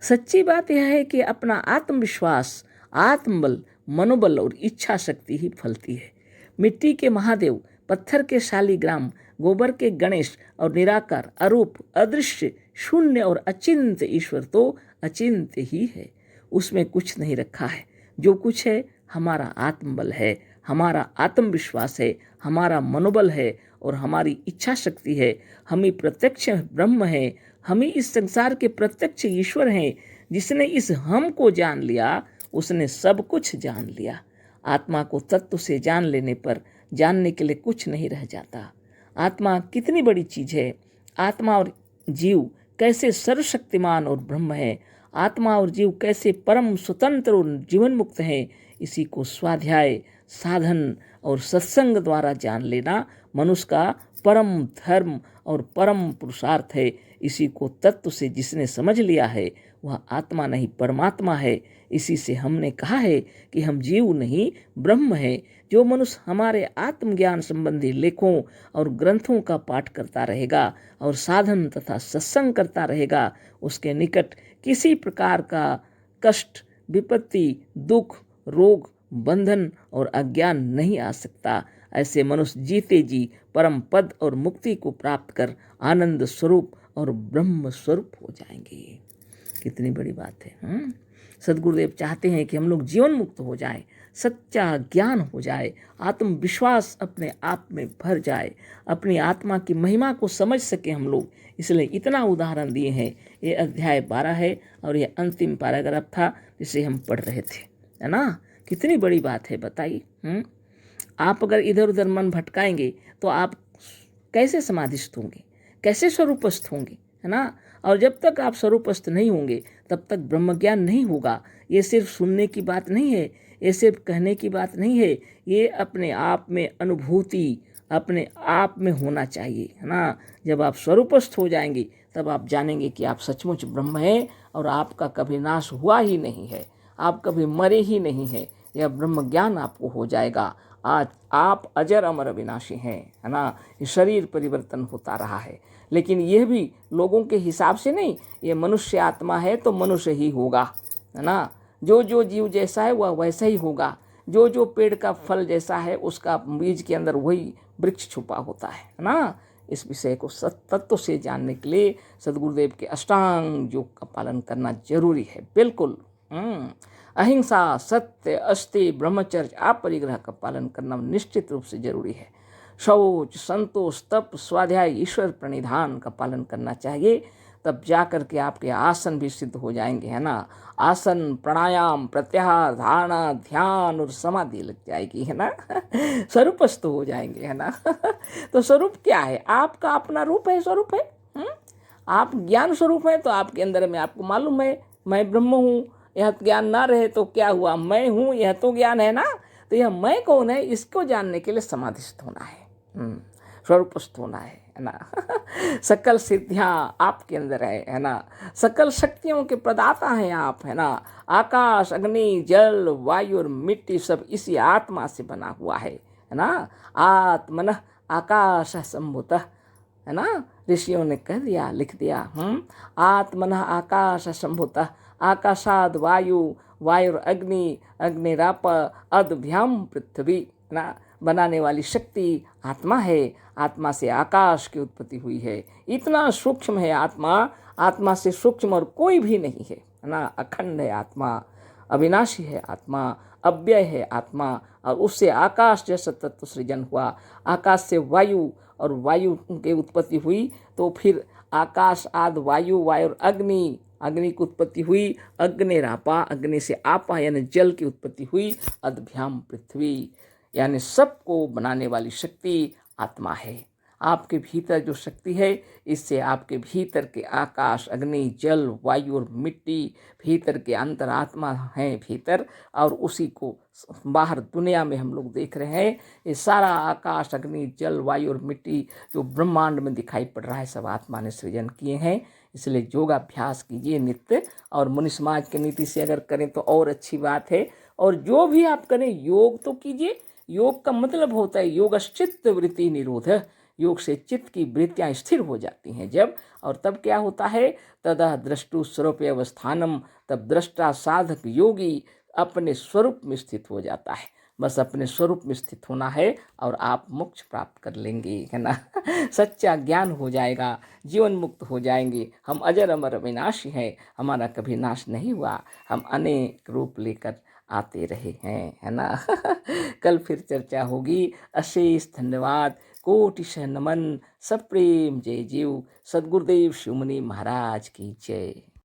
सच्ची बात यह है कि अपना आत्मविश्वास, आत्मबल, मनोबल और इच्छा शक्ति ही फलती है। मिट्टी के महादेव, पत्थर के शालिग्राम, गोबर के गणेश और निराकार, अरूप, अदृश्य, शून्य और अचिंत्य ईश्वर तो अचिंत्य ही है। उसमें कुछ नहीं रखा है। जो कुछ है हमारा आत्मबल है, हमारा आत्मविश्वास है, हमारा मनोबल है और हमारी इच्छा शक्ति है। हम ही प्रत्यक्ष ब्रह्म है, हम ही इस संसार के प्रत्यक्ष ईश्वर हैं। जिसने इस हम को जान लिया उसने सब कुछ जान लिया। आत्मा को तत्व से जान लेने पर जानने के लिए कुछ नहीं रह जाता। आत्मा कितनी बड़ी चीज है। आत्मा और जीव कैसे सर्वशक्तिमान और ब्रह्म है। आत्मा और जीव कैसे परम स्वतंत्र और जीवन मुक्त हैं। इसी को स्वाध्याय, साधन और सत्संग द्वारा जान लेना मनुष्य का परम धर्म और परम पुरुषार्थ है। इसी को तत्व से जिसने समझ लिया है वह आत्मा नहीं परमात्मा है। इसी से हमने कहा है कि हम जीव नहीं ब्रह्म है। जो मनुष्य हमारे आत्मज्ञान संबंधी लेखों और ग्रंथों का पाठ करता रहेगा और साधन तथा सत्संग करता रहेगा, उसके निकट किसी प्रकार का कष्ट, विपत्ति, दुख, रोग, बंधन और अज्ञान नहीं आ सकता। ऐसे मनुष्य जीते जी परम पद और मुक्ति को प्राप्त कर आनंद स्वरूप और ब्रह्म स्वरूप हो जाएंगे। कितनी बड़ी बात है। सदगुरुदेव चाहते हैं कि हम लोग जीवन मुक्त हो जाएं, सच्चा ज्ञान हो जाए, आत्मविश्वास अपने आप में भर जाए, अपनी आत्मा की महिमा को समझ सके हम लोग। इसलिए इतना उदाहरण दिए हैं। ये अध्याय 12 है और ये अंतिम पैराग्राफ था जिसे हम पढ़ रहे थे, है ना। कितनी बड़ी बात है बताइए। आप अगर इधर उधर मन भटकाएंगे तो आप कैसे समाधिस्थ होंगे, कैसे स्वरूपस्थ होंगे, है ना। और जब तक आप स्वरूपस्थ नहीं होंगे तब तक ब्रह्मज्ञान नहीं होगा। ये सिर्फ सुनने की बात नहीं है, ये सिर्फ कहने की बात नहीं है, ये अपने आप में अनुभूति अपने आप में होना चाहिए, है ना। जब आप स्वरूपस्थ हो जाएंगे तब आप जानेंगे कि आप सचमुच ब्रह्म हैं और आपका कभी नाश हुआ ही नहीं है, आप कभी मरे ही नहीं हैं। यह ब्रह्म ज्ञान आपको हो जाएगा। आज आप अजर अमर अविनाशी हैं, है ना। ये शरीर परिवर्तन होता रहा है, लेकिन यह भी लोगों के हिसाब से नहीं। ये मनुष्य आत्मा है तो मनुष्य ही होगा, है ना। जो जो जीव जैसा है वह वैसा ही होगा। जो जो पेड़ का फल जैसा है उसका बीज के अंदर वही वृक्ष छुपा होता है ना। इस विषय को तत्व से जानने के लिए सदगुरुदेव के अष्टांग योग का पालन करना जरूरी है, बिल्कुल। अहिंसा, सत्य, अस्ति, ब्रह्मचर्य, अपरिग्रह का पालन करना निश्चित रूप से जरूरी है। शौच, संतोष, तप, स्वाध्याय, ईश्वर प्रणिधान का पालन करना चाहिए। तब जा कर के आपके आसन भी सिद्ध हो जाएंगे, है ना। आसन, प्राणायाम, प्रत्याहार, धारणा, ध्यान और समाधि लग जाएगी, है ना। स्वरूपस्थ हो जाएंगे, है ना। तो स्वरूप क्या है? आपका अपना रूप है, स्वरूप है। आप ज्ञान स्वरूप है तो आपके अंदर में आपको मालूम है मैं ब्रह्म हूँ। यह ज्ञान ना रहे तो क्या हुआ, मैं हूँ, यह तो ज्ञान है ना। तो यह मैं कौन है इसको जानने के लिए समाधिस्थ होना है, स्वरूपस्थ होना है ना। सकल सिद्धियाँ आपके अंदर है ना। सकल शक्तियों के प्रदाता हैं आप, है ना। आकाश, अग्नि, जल, वायु और मिट्टी सब इसी आत्मा से बना हुआ है ना। आत्मनः आकाश संभूतः, है ना। ऋषियों ने कह दिया, लिख दिया। आत्मनः आकाश संभूतः, आकाशाद वायु, वायु अग्नि, अग्निराप, अदभ्याम पृथ्वी, ना। बनाने वाली शक्ति आत्मा है। आत्मा से आकाश की उत्पत्ति हुई है। इतना सूक्ष्म है आत्मा, आत्मा से सूक्ष्म और कोई भी नहीं है ना। अखंड है आत्मा, अविनाशी है आत्मा, अव्यय है आत्मा। और उससे आकाश जैसा तत्व सृजन हुआ। आकाश से वायु और वायु की उत्पत्ति हुई तो फिर आकाश आद वायु, वायु अग्नि, अग्नि की उत्पत्ति हुई। अग्निरापा, अग्नि से आपा यानी जल की उत्पत्ति हुई। अदभ्याम पृथ्वी यानी सबको बनाने वाली शक्ति आत्मा है। आपके भीतर जो शक्ति है इससे आपके भीतर के आकाश, अग्नि, जल, वायु और मिट्टी भीतर के अंतरात्मा है भीतर। और उसी को बाहर दुनिया में हम लोग देख रहे हैं। ये सारा आकाश, अग्नि, जल, वायु और मिट्टी जो ब्रह्मांड में दिखाई पड़ रहा है सब आत्मा ने सृजन किए हैं। इसलिए योगाभ्यास कीजिए नित्य। और मुनि समाज की नीति से अगर करें तो और अच्छी बात है। और जो भी आप करें योग तो कीजिए। योग का मतलब होता है योगश्चित्त वृत्ति निरोध। योग से चित्त की वृत्तियां स्थिर हो जाती हैं जब। और तब क्या होता है, तदा द्रष्टु स्वरूप अवस्थानम, तब दृष्टा साधक योगी अपने स्वरूप में स्थित हो जाता है। बस अपने स्वरूप में स्थित होना है और आप मोक्ष प्राप्त कर लेंगे, है ना। सच्चा ज्ञान हो जाएगा, जीवन मुक्त हो जाएंगे। हम अजर अमर अविनाशी हैं, हमारा कभी नाश नहीं हुआ। हम अनेक रूप लेकर आते रहे हैं, है ना। कल फिर चर्चा होगी। अशेष धन्यवाद, कोटिशः नमन, सप्रेम जय जीव। सद्गुरुदेव शिवमुनि महाराज की जय।